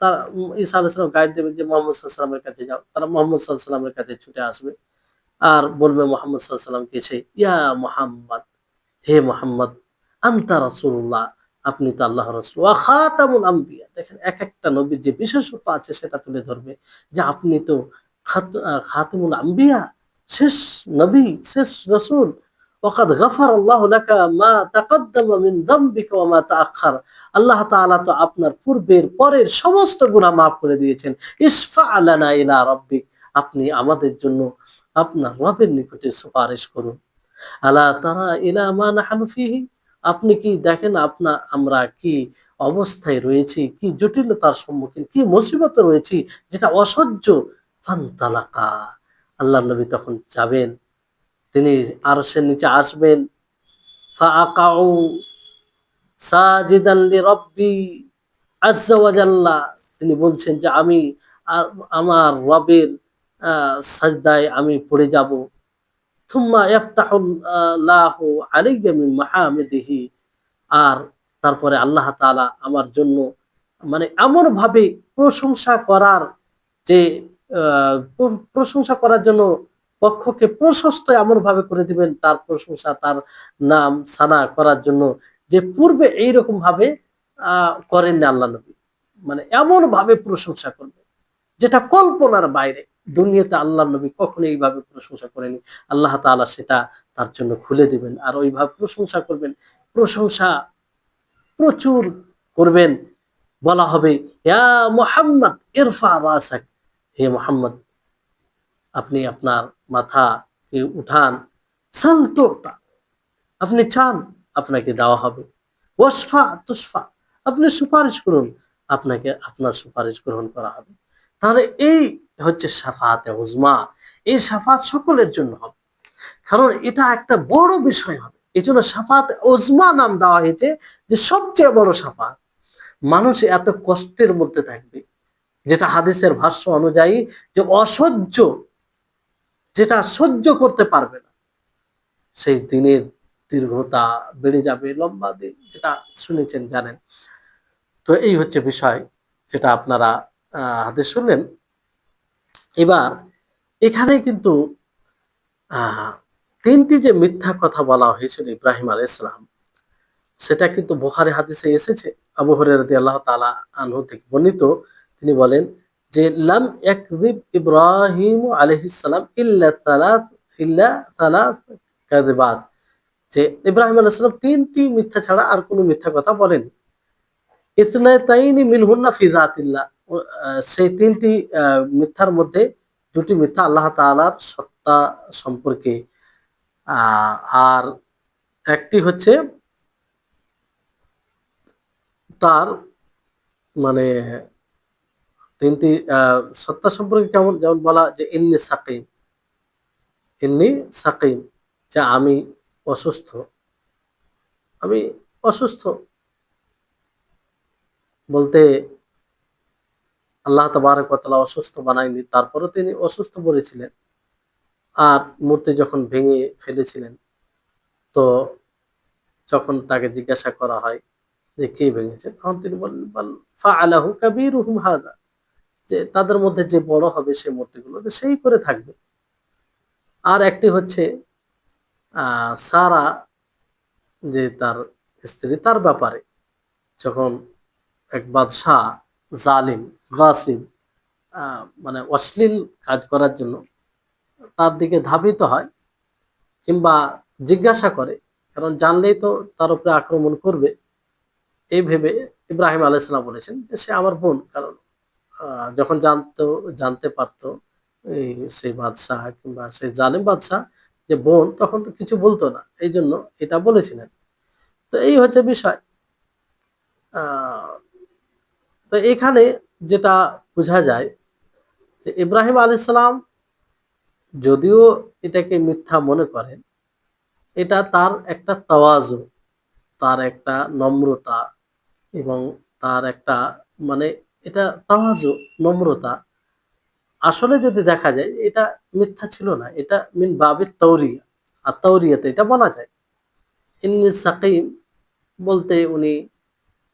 তারা ঈসা আলাইহিস সালাম গাইড দেবেন যে মুহাম্মদ সাল্লাল্লাহু আলাইহি ওয়াসাল্লামের কাছে যাও। তারা মুহাম্মদ সাল্লাল্লাহু আলাইহি ওয়াসাল্লামের কাছে ছুটে আসবে। আর বলবে মুহাম্মদ সাল্লাল্লাহু আলাইহি ওয়াসাল্লামকে এসে, ইয়া মুহাম্মদ, হে মুহাম্মদ, আনতা রাসূলুল্লাহ, আপনি তো আল্লাহর রাসূল, ওয়া খাতামুল আম্বিয়া। দেখেন একেকটা নবীর যে বিশেষত্ব আছে সেটা তুলে ধরবে যে আপনি তো খাতামুল আম্বিয়া, শেষ নবী, শেষ রাসূল। ওয়াকাদ গাফারাল্লাহু লাকা মা তাকাদ্দামা মিন যামবিকা ওয়া মা তাআখার। আল্লাহ তাআলা তো আপনার পূর্বের পরের সমস্ত গুনাহ মাফ করে দিয়েছেন। ইশফা লানা ইলা রাব্বিক, আপনি আমাদের জন্য আপনার রবের নিকটে সুপারিশ করুন। আলা তারা ইলা মা নাহনু ফিহি, আপনি কি দেখেন আমরা কি অবস্থায় রয়েছি, কি জটিলতার সম্মুখীন, কি মুসিবতে রয়েছি যেটা অসহ্য। ফান্তালাকা, আল্লাহর নবী তখন যাবেন, তিনি আরশের নিচে আসবেন। ফাআকাউ সাজিদান লিরাব্বি আজ্জা ওয়া জাল্লা, তিনি বলছেন যে আমি আমার রবের সাজদায় আমি পড়ে যাব। থুম্মা ইয়াফতাহুল্লাহু আলাইয়া মিন মাহামিদিহি, আর তারপরে আল্লাহ তাআলা আমার জন্য মানে এমন ভাবে প্রশংসা করার যে প্রশংসা করার জন্য পক্ষকে প্রশস্ত এমন ভাবে করে দিবেন, তার প্রশংসা, তার নাম সানা করার জন্য, যে পূর্বে এইরকম ভাবে করেননি আল্লাহ নবী। মানে এমন ভাবে প্রশংসা করবে যেটা কল্পনার বাইরে। দুনিয়াতে আল্লাহ নবী কখনো এইভাবে প্রশংসা করেনি। আল্লাহ তাআলা সেটা তার জন্য খুলে দিবেন, আর ওইভাবে প্রশংসা করবেন। প্রশংসা প্রচুর করবেন। বলা হবে, ইয়া মুহাম্মদ ইরফা রাসাক, হে মুহাম্মদ, আপনি আপনার মাথা উঠান। সাল তুতা, আপনি চান আপনাকে দেওয়া হবে। ওয়াসফা তুসফা, আপনি সুপারিশ করুন, আপনাকে আপনার সুপারিশ গ্রহণ করা হবে। তাহলে এই হচ্ছে শাফাআতে উজমা। এই শাফাআত সকলের জন্য হবে, কারণ এটা একটা বড় বিষয় হবে। এই জন্য শাফাআতে উজমা নাম দেওয়া হয়েছে, যে সবচেয়ে বড় শাফাআত। মানুষ এত কষ্টের মধ্যে থাকবে, যেটা হাদিসের ভাষ্য অনুযায়ী যে অসহ্য, যেটা সহ্য করতে পারবে না, সেই দিনের দীর্ঘতা বেড়ে যাবে, লম্বা দিন, যেটা শুনেছেন জানেন। তো এই হচ্ছে বিষয়, যেটা আপনারা হাদিস শুনলেন। এবার এখানে কিন্তু আহ তিনটি যে মিথ্যা কথা বলা হয়েছিল ইব্রাহিম আলাইহিস সালাম, সেটা কিন্তু বুখারী হাদিসে এসেছে। আবু হুরায়রা রাদিয়াল্লাহু তাআলা আনহু থেকে বর্ণিত, তিনি বলেন যে লাম ইয়াকযিব ইব্রাহিম আলাইহিস সালাম ইল্লা সালাত কাযিবাত, যে ইব্রাহিম আলাইহিস সালাম তিনটি মিথ্যা ছাড়া আর কোনো মিথ্যা কথা বলেননি। ইসনাতাইনি মিনহুন্না ফি যাতিল্লাহ, সেই তিনটি মিথ্যার মধ্যে দুটি মিথ্যা আল্লাহ তাআলার সত্তা সম্পর্কে, আর একটি হচ্ছে তার মানে তিনটি সত্তা সম্পর্কে কেমন, যেমন বলা যে ইন্নী সাকিম, ইন্নী সাকিম, যে আমি অসুস্থ, আমি অসুস্থ বলতে আল্লাহ তাবারক ওয়া তাআলা অসুস্থ বানায়নি, তারপরেও তিনি অসুস্থ বলেছিলেন। আর মূর্তি যখন ভেঙে ফেলেছিলেন, তো যখন তাকে জিজ্ঞাসা করা হয় যে কে ভেঙেছে, তখন তিনি বললেন বাল ফাআলাহু কাবীরুহুম হাযা, যে তাদের মধ্যে যে বড় হবে সেই মূর্তিগুলো সেই করে থাকবে। আর একটি হচ্ছে সারা, যে তার স্ত্রী, তার ব্যাপারে যখন এক বাদশাহ জালিম গাসিব মানে অশ্লীল কাজ করার জন্য তার দিকে ধাবিত হয় কিংবা জিজ্ঞাসা করে, কারণ জানলেই তো তার উপরে আক্রমণ করবে, এই ভেবে ইব্রাহিম আলাইহিস সালাম বলেছেন যে সে আমার বোন। কারণ যখন জানতে পারতো এই সেই বাদশাহ কিংবা সেই জালিম বাদশাহ যে বোন, তখন তো কিছু বলতো না, এই জন্য এটা বলেছিলেন। তো এই হচ্ছে বিষয়। আহ তো এখানে যেটা বোঝা যায় যে ইব্রাহিম আলাইহিস সালাম যদিও এটাকে মিথ্যা মনে করেন, এটা তার একটা তাওয়াজু, তার একটা নম্রতা, এবং তার একটা মানে এটা তাওয়াজু, নম্রতা। আসলে যদি দেখা যায় এটা মিথ্যা ছিল না, এটা মিন বাবিত তাওরিয়া, আর তাওরিয়াতে এটা বলা যায়। ইন্নী সাকিম বলতে উনি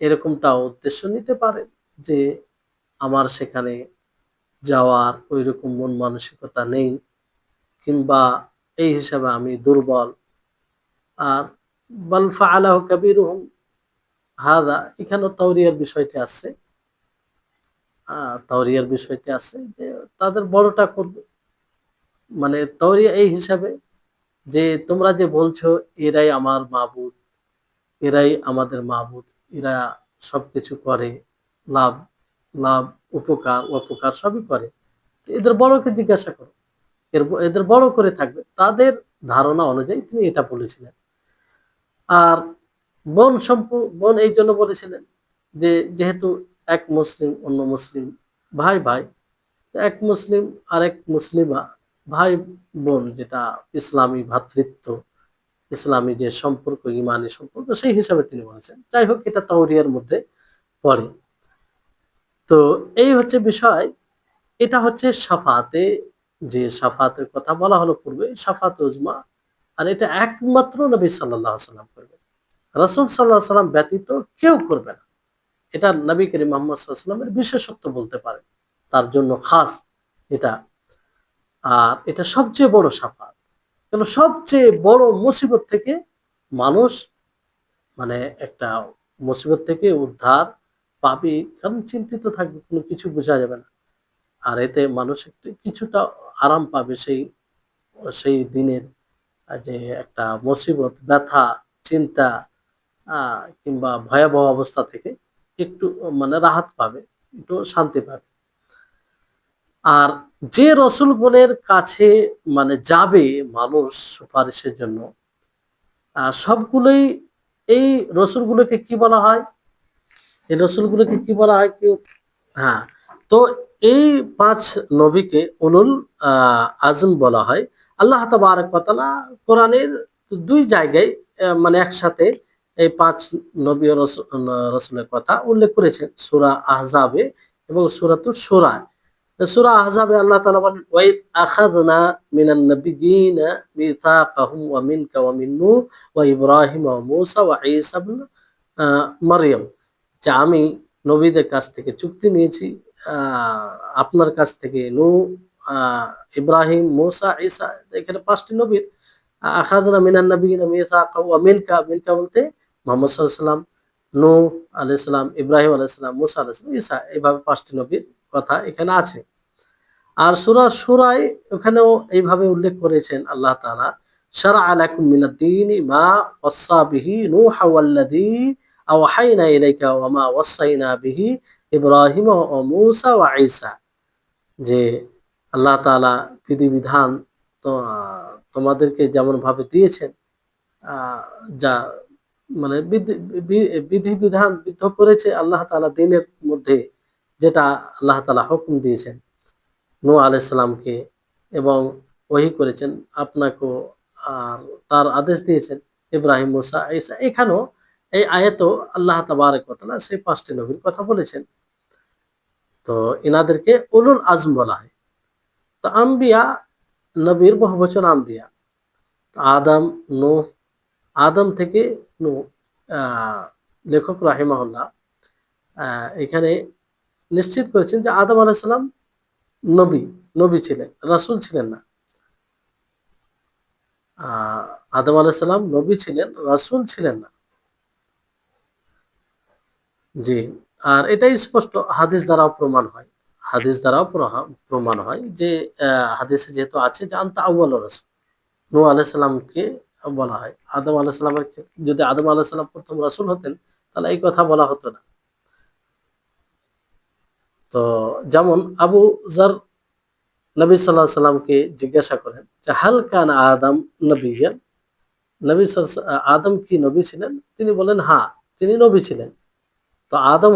এরকমটাও উদ্দেশ্য নিতে পারেন যে আমার সেখানে যাওয়ার ঐরকম মন মানসিকতা নেই, কিংবা এই হিসাবে আমি দুর্বল। আর বাল ফাআলাহু কাবীরুহুম হাযা, এখানেও তাওরিয়ার বিষয়টি আছে। তাওরিয়ার বিষয়টি আছে যে তাদের বড়টা করবে, মানে তাওরিয়া এই হিসাবে যে তোমরা যে বলছো এরাই আমার মাবুদ, এরাই আমাদের মাবুদ, এরা সবকিছু করে, লাভ লাভ উপকার অপকার সবই করে। তো এদের বড়কে জিজ্ঞাসা করো, এদের বড় করে থাকবে। তাদের ধারণা অনুযায়ী তিনি এটা বলেছিলেন। আর বোন এই জন্য বলেছিলেন যে যেহেতু এক মুসলিম অন্য মুসলিম ভাই ভাই, এক মুসলিম আরেক মুসলিমা ভাই বোন, যেটা ইসলামী ভ্রাতৃত্ব, ইসলামী যে সম্পর্ক, ইমানি সম্পর্ক, সেই হিসাবে তিনি বলেছেন। যাই হোক, এটা তাওরিয়ার মধ্যে পড়ে। তো এই হচ্ছে বিষয়। এটা হচ্ছে সাফাতে, যে সাফাতের কথা বলা হলো পূর্বে, সাফাত উজমা। আর এটা একমাত্র নবী সাল্লাল্লাহু আলাইহি সাল্লাম করবে, রাসূল সাল্লাল্লাহু আলাইহি সাল্লাম ব্যতীত কেউ করবে না। এটা নবী করিম মুহাম্মদ সাল্লাল্লাহু আলাইহি সাল্লামের বিশেষত্ব বলতে পারে, তার জন্য খাস এটা। আর এটা সবচেয়ে বড় সাফাত, কেন সবচেয়ে বড় মুসিবত থেকে মানুষ, মানে একটা মুসিবত থেকে উদ্ধার পাবে, কারণ চিন্তিত থাকবে, কোনো কিছু বোঝা যাবে না। আর এতে মানুষ একটু কিছুটা আরাম পাবে সেই সেই দিনের যে একটা মুসিবত, ব্যথা, চিন্তা কিংবা ভয়াবহ অবস্থা থেকে একটু মানে রাহাত পাবে, একটু শান্তি পাবে। আর যে রসুলগণের কাছে মানে যাবে মানুষ সুপারিশের জন্য, সবগুলোই এই রসুলগুলোকে কি বলা হয়, এই রসুলগুলোকে কি বলা হয় কেউ, হ্যাঁ, তো এই ৫ নবীকে উলুল আজম বলা হয়। আল্লাহ তাবারক ওয়া তাআলা কোরআনের ২ জায়গায় মানে একসাথে এই ৫ নবী ও রাসূলের কথা উল্লেখ করেছেন, সূরা আহজাবে এবং সূরাতুশ শূরা। সূরা আহজাবে আল্লাহ তাআলা বলেন, ওয়াইদ আখাযনা মিনান নাবিয়্যিনা মিসাকাহুম ওয়া মিনকা ওয়া মিন নূহ ওয়া ইব্রাহিম ওয়া মূসা ওয়া ঈসা ইবনে মারইয়াম, যে আমি নবীদের কাছ থেকে চুক্তি নিয়েছি, আহ, আপনার কাছ থেকে নূহ, ইব্রাহিম, মূসা, ঈসা, এখানে ৫টি নবীর আখাযনা মিনান নাবিয়্যিনা মিসাকাহুম ওয়া মিনকা, মিনকা বলতে মুহাম্মদ সাল্লাল্লাহু আলাইহি সাল্লাম, নূহ আলাইহিস সালাম, ইব্রাহিম আলাইহিস সালাম, মূসা আলাইহিস সালাম, ঈসা, এইভাবে ৫টি নবীর কথা এখানে আছে। আর সূরা শূরায় ওখানেও এইভাবে উল্লেখ করেছেন আল্লাহ তাআলা, শারআ লাকুম মিনাদ দীনি মা ওয়াসসা বিহি নূহা ওয়াল্লাযী আওহাইনা ইলাইকা ওয়া মা ওয়াসাইনা বিহি ইব্রাহিম ওয়া মূসা ওয়া ঈসা, যে আল্লাহ তাআলা বিধিবিধান তো তোমাদেরকে যেমন ভাবে দিয়েছেন, আহ, যা মানে বিধিবিধান বিদ্ধ করেছে আল্লাহ তাআলা দ্বীনের মধ্যে, যেটা আল্লাহ তাআলা হুকুম দিয়েছেন নূহ আলাইহিস সালামকে, এবং ওহী করেছেন আপনাকেও, আর তার আদেশ দিয়েছেন ইব্রাহিম, মূসা, ঈসা। এখানেও এই আয়াতেও আল্লাহ তাবারক ওয়া তাআলা সেই ৫টি নবীর কথা বলেছেন। তো ইনাদেরকে উলুল আজম বলা হয়। তো আম্বিয়া, নবীর বহুবচন আম্বিয়া। আদম, নূহ, আদম থেকে নূহ, আহ, লেখক রাহিমাহুল্লাহ এখানে নিশ্চিত করেছেন যে আদম আলাইহিস সালাম নবী, নবী ছিলেন, রাসূল ছিলেন না। আহ, আদম আলাইহিস সালাম নবী ছিলেন, রাসূল ছিলেন না। জি। আর এটাই স্পষ্ট হাদিস দ্বারাও প্রমাণ হয়। হাদিস দ্বারাও প্রমাণ হয় যে হাদিসে যেহেতু আছে যে আনতা আউয়ালুর রাসূল, নূহ আলাইহিস সালামকে বলা হয়। আদম আলাইহিস সালামের যদি আদম আলাইহিস সালাম প্রথম রাসূল হতেন, তাহলে এই কথা বলা হতো না। তো যেমন আবু যার নবী সাল্লাল্লাহু আলাইহি সাল্লামকে জিজ্ঞাসা করেন যে হাল কানা আদম নবিয়্যান, আদম কি নবী ছিলেন? তিনি বলেন হ্যাঁ, তিনি নবী ছিলেন। তো আদম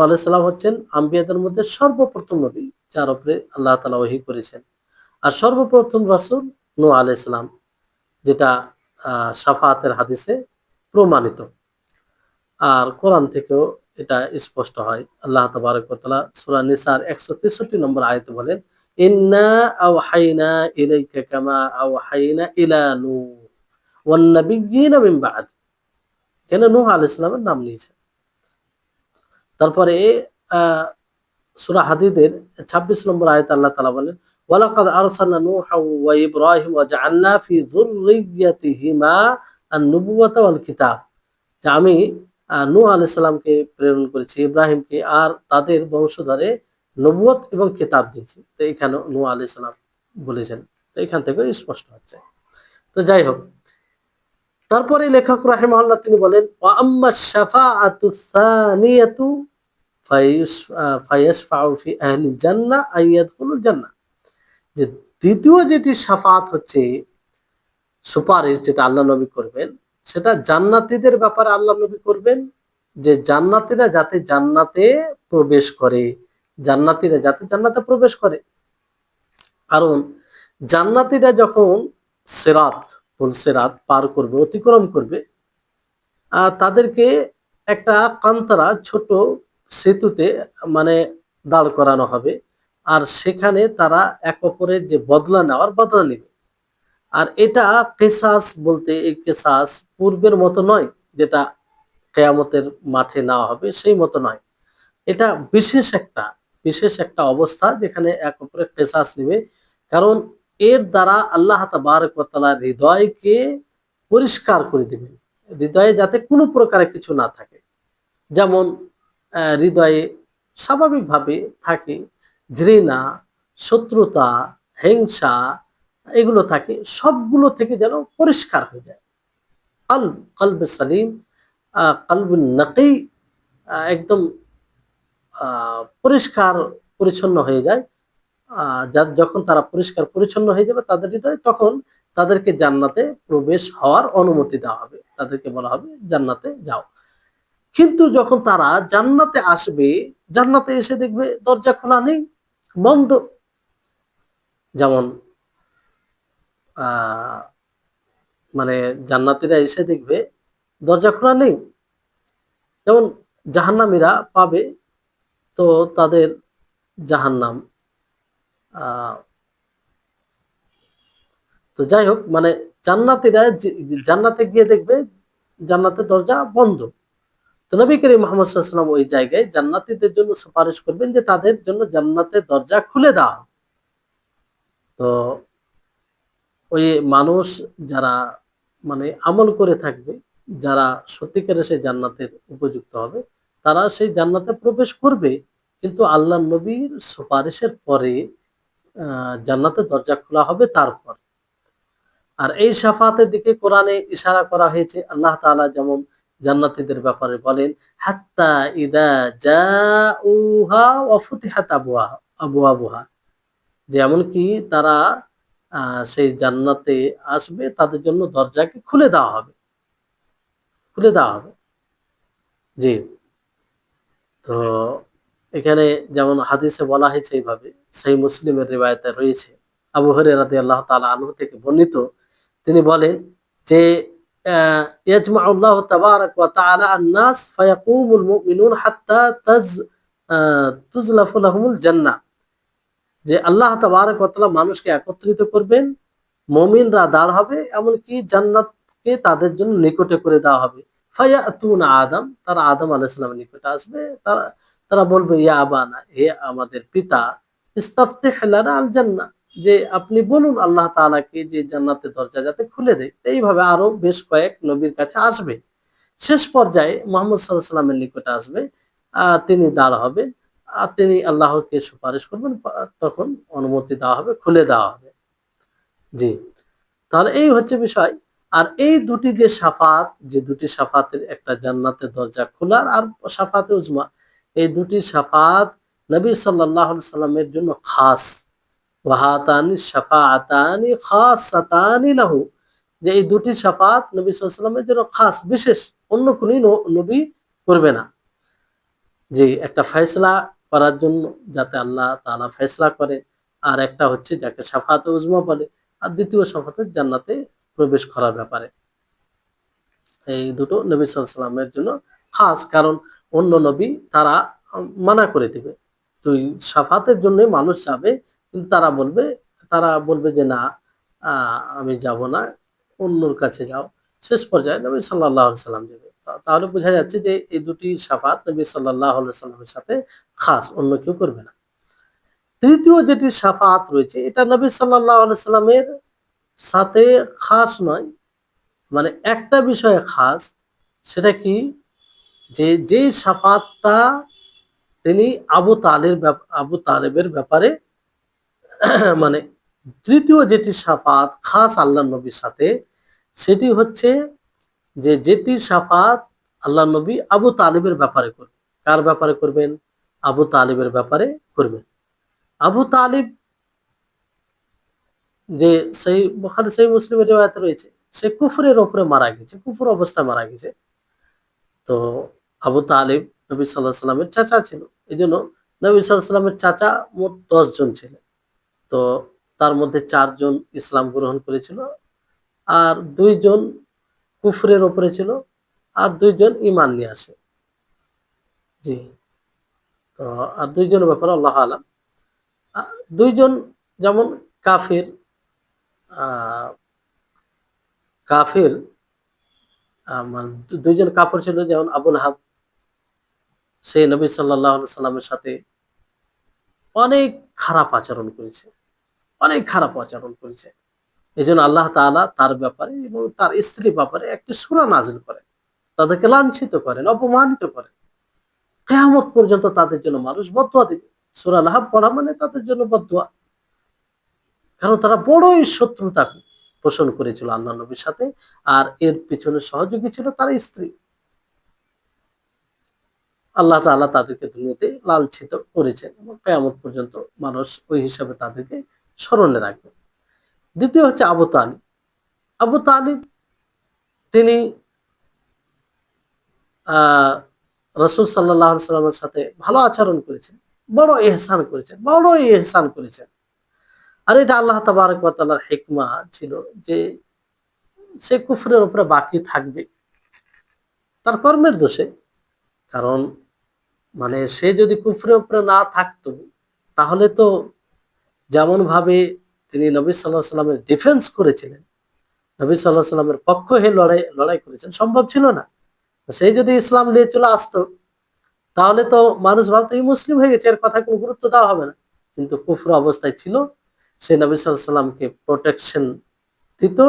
আলাইহিস সালাম হচ্ছেন আম্বিয়াদের মধ্যে সর্বপ্রথম নবী, যার উপরে আল্লাহ তাআলা ওহী করেছেন। আর সর্বপ্রথম রাসূল নূহ আলাইহিস সালাম, যেটা শাফাআতের হাদিসে প্রমাণিত। আর কোরআন থেকেও এটা স্পষ্ট হয়। আল্লাহ তাবারক ওয়া তাআলা সূরা নিসার 163 নম্বর আয়াতে বলেন, ইন্না আওহাইনা ইলাইকা কামা আওহাইনা ইলা নূহ ওয়ান নাবিয়্যিনা মিন বা'দ। কেন নূহ আলাইহিস সালামের নাম নিয়েছে। তারপরে সূরা হাদীদের 26 নম্বর আয়াতে আল্লাহ তাআলা বলেন, ওয়ালাকাদ আরসালনা নূহা ওয়া ইব্রাহিম ওয়া জাআলনা ফি যুররিয়্যাতিহিমা আন-নুবুওয়াতা ওয়াল কিতাব। যে আমি নূহ আলাইহিস সালামকে প্রেরণ করেছি, ইব্রাহিমকে, আর তাদের বংশধরে নবুয়ত এবং কিতাব দিয়েছি। তো এখানে নূহ আলাইহিস সালাম বলেছেন। তো এখান থেকে স্পষ্ট হচ্ছে। তো যাই হোক, তারপরে লেখক রাহিমাহুল্লাহ তিনি বলেন, ওয়া আম্মা শাফাআতু সানিয়াতু ফায়াশফাউ ফি আহলিল জান্নাহ আইয়াদখুলুল জান্নাহ। যে দ্বিতীয় যেটি শাফাআত হচ্ছে সুপারিশ, যেটা আল্লাহ নবী করবেন, সেটা জান্নাতীদের ব্যাপারে আল্লাহ নবী করবেন, যে জান্নাতীরা যাতে জান্নাতে প্রবেশ করে, জান্নাতীরা যাতে জান্নাতে প্রবেশ করে। কারণ জান্নাতীরা যখন সিরাত, সিরাত পার করবে, অতিক্রম করবে, তাদেরকে একটা কান্তরা ছোট সেতুতে মানে দাঁড় করানো হবে, আর সেখানে তারা এক অপরের যে বদলা নেবে। আর এটা কেসাস বলতে, এই কেসাস পূর্বের মতো নয়, যেটা কেয়ামতের মাঠে নেওয়া হবে সেই মতো নয়। এটা বিশেষ একটা অবস্থা যেখানে এক অপরের কেসাস নেবে। কারণ এর দ্বারা আল্লাহ তাবারক ওয়া তাআলা হৃদয়কে পরিষ্কার করে দিবেন, হৃদয়ে যাতে কোনো প্রকারের কিছু না থাকে। যেমন হৃদয়ে স্বাভাবিকভাবে থাকে ঘৃণা, শত্রুতা, হিংসা, এগুলো থাকে, সবগুলো থেকে যেন পরিষ্কার হয়ে যায়। কলবে সালিম, কলবুন নাকি, একদম পরিষ্কার পরিচ্ছন্ন হয়ে যায়। যখন তারা পরিষ্কার পরিচ্ছন্ন হয়ে যাবে তাদের হৃদয়ে, তখন তাদেরকে জান্নাতে প্রবেশ হওয়ার অনুমতি দেওয়া হবে, তাদেরকে বলা হবে জান্নাতে যাও। কিন্তু যখন তারা জান্নাতে আসবে, জান্নাতে এসে দেখবে দরজা খোলা নেই, বন্ধ। যেমন মানে জান্নাতীরা এসে দেখবে দরজা খোলা নেই। যেমন জাহান্নামীরা পাবে, তো তাদের জাহান্নাম, তো যাই হোক, মানে জান্নাতীরা জান্নাতে গিয়ে দেখবে জান্নাতের দরজা বন্ধ। তো নবী করিম মুহাম্মদ সাল্লাল্লাহু আলাইহি ওয়াসাল্লাম ওই জায়গায় জান্নাতীদের জন্য সুপারিশ করবেন যে তাদের জন্য জান্নাতের দরজা খুলে দাও। তো ওই মানুষ যারা মানে আমল করে থাকবে, যারা সত্যিকারে সেই জান্নাতের উপযুক্ত হবে, তারা সেই জান্নাতে প্রবেশ করবে, কিন্তু আল্লাহ নবীর সুপারিশের পরে জান্নাতের দরজা খোলা হবে তারপর। আর এই শাফাতের দিকে কোরআনে ইশারা করা হয়েছে। আল্লাহ তাআলা যেমন জান্নাতীদের ব্যাপারে বলেন, হাত্তা ইদা জাউহা ওয়া ফুতিহাত আবওয়াবুহা, যে এমনকি তারা সেই জান্নাতে আসবে, তাদের জন্য দরজাকে খুলে দেওয়া হবে, খুলে দেওয়া হবে। জি। তো এখানে যেমন হাদিসে বলা হয়েছে এইভাবে, সহিহ মুসলিমের রিওয়ায়াতে রয়েছে, আবু হুরায়রা রাদিয়াল্লাহু তাআলা আনহু থেকে বর্ণিত, তিনি বলেন যে ইয়াজমাউল্লাহু তাবারাক ওয়া তাআলা আন-নাস ফায়াকুমুল মুমিনুন হাত্তা তুজলাফু লাহুমুল জান্নাহ। যে আল্লাহ তাবারাক ওয়া তাআলা মানুষকে একত্রিত করবেন, মুমিনরা দাঁড় হবে, এমনকি জান্নাতকে তাদের জন্য নিকটে করে দেওয়া হবে। ফায়াতুনা আদম, তারা আদম আলাইহিস সালামের নিকটে আসবে, তারা তারা বলবে, ইয়া আবানা, হে আমাদের পিতা, ইস্তাফতিহ লানা আল জান্নাহ, যে আপনি বলুন আল্লাহ তাআলাকে যে জান্নাতের দরজা যাতে খুলে দেয়। এইভাবে আরো বেশ কয়েক নবীর কাছে আসবে। শেষ পর্যায়ে মুহাম্মদ সাল্লাল্লাহু আলাইহি সাল্লামের নিকটে আসবে, তিনি দাঁড় হবেন, আর তিনি আল্লাহকে সুপারিশ করবেন, তখন অনুমতি দেওয়া হবে, খুলে দেওয়া হবে। জি। তাহলে এই হচ্ছে বিষয়। আর এই দুটি যে শাফাত, যে দুটি শাফাতের, একটা জান্নাতের দরজা খোলার আর শাফাতে উজমা, এই দুটি শাফাত নবী সাল্লাল্লাহু আলাইহি সাল্লামের জন্য খাস। ওয়াহাতানি শাফাআতানি খাসাতানি লাহু, যে এই দুটি শাফাত নবী সাল্লাল্লাহু আলাইহি সাল্লামের জন্য খাস, বিশেষ, অন্য কোন নবী করবে না। যে একটা ফয়সালা করার জন্য, যাতে আল্লাহ তাআলা ফয়সালা করে, আর একটা হচ্ছে যাকে শাফাতে উজমা বলে, আর দ্বিতীয় শাফাতে জান্নাতে প্রবেশ করার ব্যাপারে। এই দুটো নবী সাল্লাল্লাহু আলাইহি ওয়াসাল্লামের জন্য খাস। কারণ অন্য নবী তারা মানা করে দিবে, তুই সাফাতের জন্য মানুষ যাবে, কিন্তু তারা বলবে যে না, আমি যাব না, অন্যর কাছে যাও। শেষ পর্যায়ে নবী সাল্লাল্লাহু আলাইহি সাল্লাম যাবে। তাহলে বোঝা যাচ্ছে যে এই দুটি সাফাত নবী সাল্লাল্লাহু আলাইহি সাল্লামের সাথে খাস, অন্য কেউ করবে না। তৃতীয় যেটি সাফাত রয়েছে, এটা নবী সাল্লাল্লাহু আলাইহি সাল্লামের সাথে খাস নয়, মানে একটা বিষয়ে খাস। সেটা কি, যে সাফাতটা তিনি আবু তালেবের ব্যাপারে মানে তৃতীয় যেটি সাফাত খাস আল্লাহ নবীর সাথে, সেটি হচ্ছে যেটি সাফাত আল্লাহ নবী আবু তালেবের ব্যাপারে করবেন। কার ব্যাপারে করবেন? আবু তালেবের ব্যাপারে করবেন। আবু তালিব, যে সেই বুখারী সেই মুসলিমের রিওয়ায়েতে রয়েছে, সে কুফরের উপরে মারা গেছে, কুফর অবস্থায় মারা গেছে। তো আবু তালিব নবী সাল্লাল্লাহু আলাইহি সাল্লামের চাচা ছিল। এজন্য নবী সাল্লাল্লাহু আলাইহি সাল্লামের চাচা মোট ১০ জন ছিলেন। তো তার মধ্যে ৪ জন ইসলাম গ্রহণ করেছিল, আর ২ জন কুফরের উপরে ছিল, আর ২ জন ঈমান নিয়ে আসে। জি। তো আর ২ জনের ব্যাপারে আল্লাহু আ'লাম। ২ জন যেমন কাফির, আ কাফির মানে ২ জন কাফির ছিল, যেমন আবু লাহাব। সে নবী সাল্লাল্লাহু আলাইহি সাল্লামের সাথে অনেক খারাপ আচরণ করেছে, অনেক খারাপ আচরণ করেছে। এজন্য আল্লাহ তাআলা তার ব্যাপারে এবং তার স্ত্রীর ব্যাপারে একটি সূরা নাযিল করেন। তাদেরকে লাঞ্ছিত করেন, অপমানিত করেন। কিয়ামত পর্যন্ত তাদের জন্য মানুষ বদদুয়া দিবে। সূরা লাহাব পড়া মানে তাদের জন্য বদদুয়া। কারণ তারা বড়ই শত্রুতা পোষণ করেছিল আল্লাহ নবীর সাথে, আর এর পিছনে সহযোগী ছিল তার স্ত্রী। আল্লাহ তাআলা তাদেরকে দুনিয়াতে লাঞ্ছিত করেছেন এবং কিয়ামত পর্যন্ত মানুষ ওই হিসাবে তাদেরকে স্মরণে রাখবে। দ্বিতীয় হচ্ছে আবু তালিব। আবু তালিব তিনি আ রাসূল সাল্লাল্লাহু আলাইহি সাল্লামের সাথে ভালো আচরণ করেছেন, বড় ইহসান করেছেন। আর এটা আল্লাহ তাবারাক ওয়া তাআলার হিকমা ছিল যে সে কুফরের উপরে বাকি থাকবে তার কর্মের দোষে। কারণ মানে সে যদি কুফরের উপরে না থাকতো, তাহলে তো যেমনভাবে তিনি নবী সাল্লাল্লাহু আলাইহি সাল্লামের ডিফেন্স করেছিলেন, নবী সাল্লাল্লাহু আলাইহি সাল্লামের পক্ষ হয়ে লড়াই করেছেন, সম্ভব ছিল না। সে যদি ইসলাম নিয়ে চলে আসতো, তাহলে তো মানুষ ভাবতো এই মুসলিম হয়ে গেছে, এর কথায় কোনো গুরুত্ব দেওয়া হবে না। কিন্তু কুফর অবস্থায় ছিল, সে নবী সাল্লাল্লাহু আলাইহি সাল্লামকে প্রোটেকশন দিত,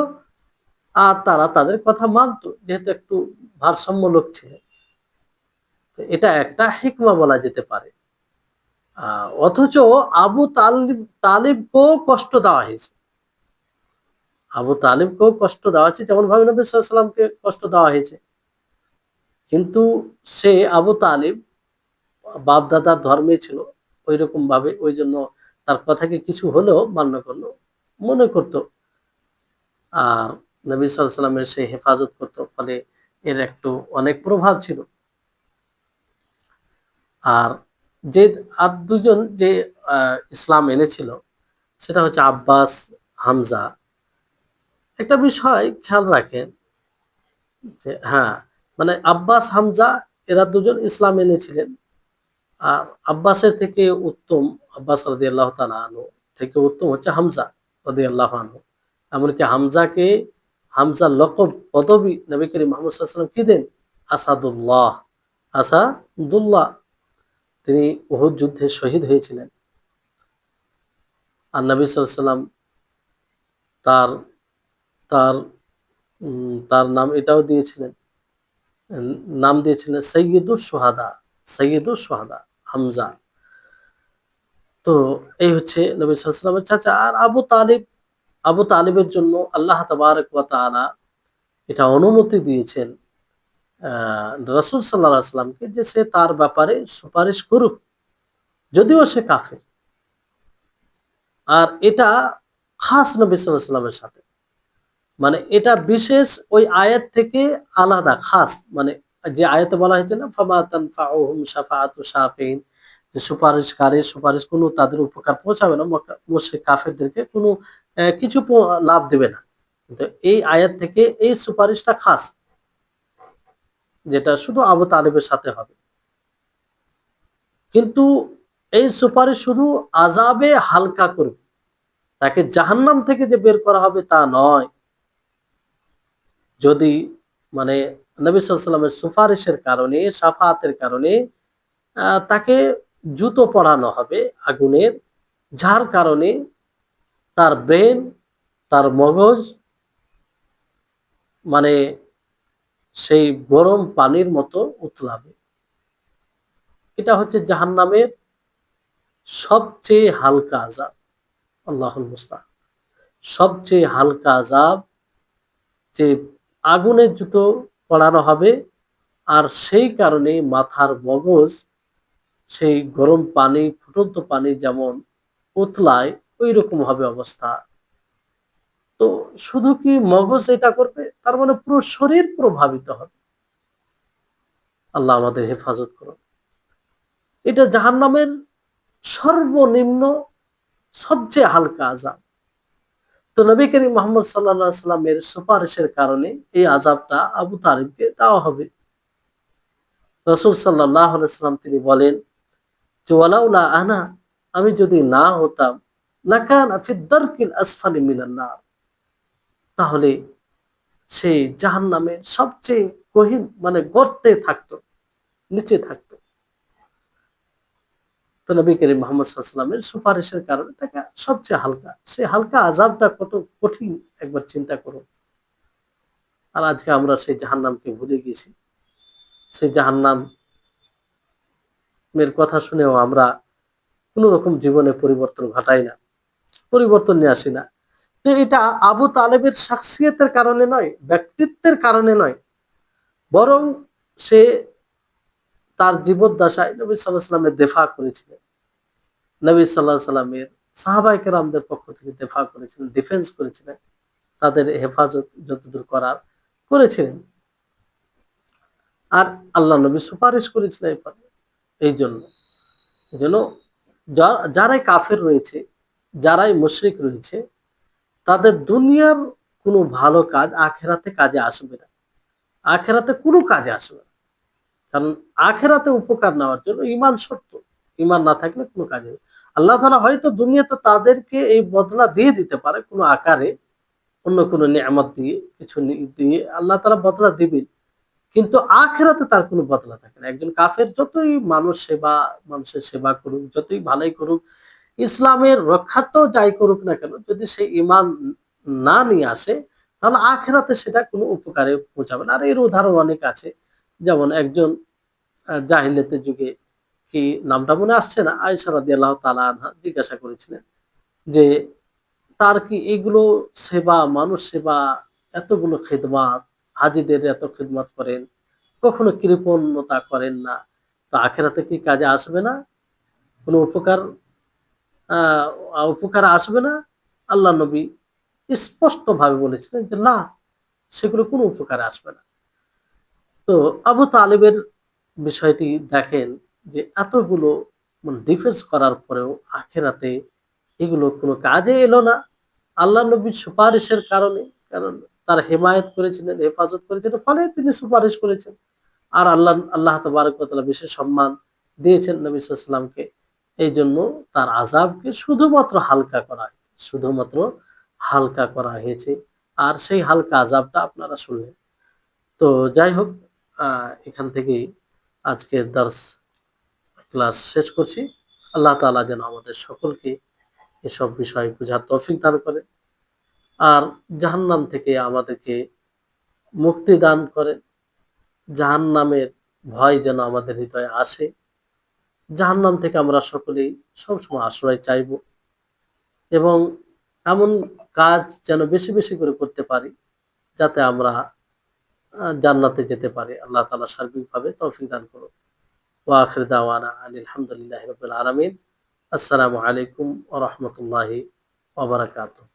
আর তারা তাদের কথা মানত, যেহেতু একটু ভারসাম্য লোক ছিলেন। তো এটা একটা হিকমা বলা যেতে পারে। অথচ আবু তালিবকেও কষ্ট দেওয়া হয়েছে। আবু তালিবকেও কষ্ট দেওয়া হয়েছে, যেমন ভাবে নবী সাল্লাল্লাহু আলাইহি সাল্লামকে কষ্ট দেওয়া হয়েছে। কিন্তু সে আবু তালিব বাপ দাদার ধর্মে ছিল ঐরকম ভাবে, ওই জন্য তার কথাকে কিছু হলেও মান্য করলো, মনে করত। আর নবী সাল্লাল্লাহু আলাইহি সাল্লামের সে হেফাজত করত, ফলে এর একটু অনেক প্রভাব ছিল। আর যে আর দুজন যে ইসলাম এনেছিল, সেটা হচ্ছে আব্বাস, হামজা। একটা বিষয় খেয়াল রাখেন যে হ্যাঁ, মানে আব্বাস, হামজা এরা দুজন ইসলাম এনেছিলেন। আর আব্বাসের থেকে উত্তম, আব্বাস রাদিয়াল্লাহু তাআলা আনহু থেকে উত্তম হচ্ছে হামজা রাদিয়াল্লাহু আনহু। এমনকি হামজার লকব পদবী নবী করিম মুহাম্মদ সাল্লাল্লাহু আলাইহি ওয়াসাল্লাম কি দেন? আসাদুল্লাহ, আসাদুল্লাহ। তিনি উহুদ যুদ্ধে শহীদ হয়েছিলেন। আর নবী সাল্লাল্লাহু আলাইহি ওয়াসাল্লাম তার তার তার নাম এটাও দিয়েছিলেন, নাম দিয়েছিলেন সৈয়দুশ শুহাদা হামজা। তো এই হচ্ছে নবী সাল্লাল্লাহু আলাইহি ওয়াসাল্লামের চাচা। আর আবু তালিবের জন্য আল্লাহ তাবারক ওয়া তাআলা এটা অনুমতি দিয়েছেন রাসূল সাল্লাল্লাহু আলাইহি ওয়াসাল্লামকে, যে সে তার ব্যাপারে সুপারিশ করুক, যদিও সে কাফের। আর এটা খাস নবী সাল্লাল্লাহু আলাইহি ওয়াসাল্লামের সাথে, মানে এটা বিশেষ ওই আয়াত থেকে আলাদা, খাস। মানে যে আয়াতে বলা হয়েছে না, ফামা তানফাউহুম শাফাআতু শাফিঈন, যে সুপারিশকারীর সুপারিশ কোনো তাদের উপকার পৌঁছাবে না, মুশরিক কাফেরদেরকে কোনো কিছু লাভ দেবে না। কিন্তু এই আয়াত থেকে এই সুপারিশটা খাস, যেটা শুধু আবু তালেবের সাথে হবে। কিন্তু এই সুপারিশ শুধু আযাবে হালকা করবে, তাকে জাহান্নাম থেকে যে বের করা হবে তা নয়। যদি মানে নবী সাল্লাল্লাহু আলাইহি ওয়াসাল্লামের সুপারিশের কারণে, শাফাআতের কারণে তাকে জুতো পরানো হবে আগুনের, যার কারণে তার ব্রেন, তার মগজ মানে সেই গরম পানির মতো উতলাবে। এটা হচ্ছে জাহান্নামের সবচেয়ে হালকা আযাব। আল্লাহুল মুস্তাআন। সবচেয়ে হালকা আযাব, যে আগুনের জুতো পরানো হবে, আর সেই কারণে মাথার মগজ সেই গরম পানি, ফুটন্ত পানি যেমন উতলায় ঐরকম হবে অবস্থা। তো শুধু কি মগজ এটা করবে? তার মানে পুরো শরীর প্রভাবিত হবে। আল্লাহ আমাদের হেফাজত করুন। এটা জাহান্নামের সর্বনিম্ন সবচেয়ে হালকা আযাব। তো নবী করিম মুহাম্মদ সাল্লাল্লাহু আলাইহি সাল্লামের সুপারিশের কারণে এই আযাবটা আবু তালিবকে দেওয়া হবে। রাসূল সাল্লাল্লাহু আলাইহি সাল্লাম তিনি বলেন যে, ওয়ালাউলা আনা, আমি যদি না হতাম, লাকানা ফিদ দারকিল আসফালি মিনান নার, তাহলে সে জাহান্নামের সবচেয়ে গহীন মানে গর্তে থাকতো, নিচে থাকতো। তো নবী করিম মুহাম্মদ সাল্লাল্লাহু আলাইহি সাল্লামের সুপারিশের কারণে তাকে সবচেয়ে হালকা, সেই হালকা আযাবটা কত কঠিন একবার চিন্তা করুন। আর আজকে আমরা সেই জাহান্নামকে ভুলে গেছি। সেই জাহান্নামের কথা শুনেও আমরা কোন রকম জীবনে পরিবর্তন ঘটাই না, পরিবর্তন নিয়ে আসি না। তো এটা আবু তালেবের শাখসিয়তের কারণে নয়, ব্যক্তিত্বের কারণে নয়, বরং সে তার জীবদ্দশায় নবী সাল্লাল্লাহু আলাইহি সাল্লামের দিফা করেছিলেন। নবী সাল্লাল্লাহু আলাইহি সাল্লামের সাহাবায়ে কেরামদের পক্ষ থেকে দিফা করেছিলেন, ডিফেন্স করেছিলেন। তাদের হেফাজত যতদূর করার করেছিলেন। আর আল্লাহ নবী সুপারিশ করেছিলেন এরপরে। এইজন্য এজন্য যারাই কাফের রয়েছে, যারাই মুশরিক রয়েছে, তাদের দুনিয়ার কোনো ভালো কাজ আখিরাতে কাজে আসবে না। আখিরাতে কোনো কাজে আসবে না। কারণ আখিরাতে উপকার নেওয়ার জন্য ঈমান শর্ত। ঈমান না থাকলে কোনো কাজে হবে। আল্লাহ তাআলা হয়তো দুনিয়াতে তাদেরকে এই বদলা দিয়ে দিতে পারে কোনো আকারে, অন্য কোনো নিয়ামত দিয়ে, কিছু দিয়ে আল্লাহ তাআলা বদলা দিবেন। কিন্তু আখিরাতে তার কোনো বদলা থাকে না। একজন কাফের যতই মানুষের সেবা করুক, যতই ভালাই করুক, ইসলামের রক্ষার্থেও যাই করুক না কেন, যদি সে ঈমান না নিয়ে আসে, তাহলে আখিরাতে সেটা কোনো উপকারে পৌঁছাবে না। আর এর উদাহরণ অনেক আছে। যেমন একজন জাহিলিয়াতের যুগে, কি নামটা মনে আসছে না, আয়েশা রাদিয়াল্লাহু তাআলা আনহা জিজ্ঞাসা করেছিলেন যে, তার কি এগুলো সেবা, মানুষ সেবা, এতগুলো খিদমাত, হাজীদের এত খিদমত করেন, কখনো কৃপণতা করেন না, তো আখিরাতে কি কাজে আসবে না? কোনো উপকারে আসবে না? আল্লাহ নবী স্পষ্টভাবে বলেছিলেন যে, না, সেগুলো কোনো উপকারে আসবে না। তো আবু তালেবের বিষয়টি দেখেন যে, এতগুলো ডিফেন্স করার পরেও আখিরাতে এগুলো কোনো কাজে এলো না। আল্লাহ নবীর সুপারিশের কারণে, কারণ তার হেমায়েত করেছিলেন, হেফাজত করেছিলেন, ফলে তিনি সুপারিশ করেছেন। আর আল্লাহ তাবারক ওয়া তাআলা বিশেষ সম্মান দিয়েছেন নবী সাল্লাল্লাহু আলাইহি ওয়াসাল্লামকে। এইজন্য তার আযাবকে শুধুমাত্র হালকা করা হয়েছে। শুধুমাত্র হালকা করা হয়েছে। আর সেই হালকা আযাবটা আপনারা শুনলেন। তো যাই হোক, এখান থেকেই আজকের ক্লাস শেষ করছি। আল্লাহ তাআলা যেন আমাদের সকলকে এসব বিষয় বুঝার তৌফিক দান করেন। আর জাহান্নাম থেকে আমাদেরকে মুক্তি দান করেন। জাহান্নামের ভয় যেন আমাদের হৃদয়ে আসে। জাহান্নাম থেকে আমরা সকলেই সবসময় আশ্রয় চাইবো, এবং এমন কাজ যেন বেশি, বেশি করে করতে পারি, যাতে আমরা জান্নাতে যেতে পারি। আল্লাহ তাআলা সার্বিকভাবে তৌফিক দান করুন। ওয়া আখির দাওয়ানা আনিল হামদুলিল্লাহি রাব্বিল আলামিন। আসসালামু আলাইকুম ওয়া রাহমাতুল্লাহি ওয়া বারাকাতুহু।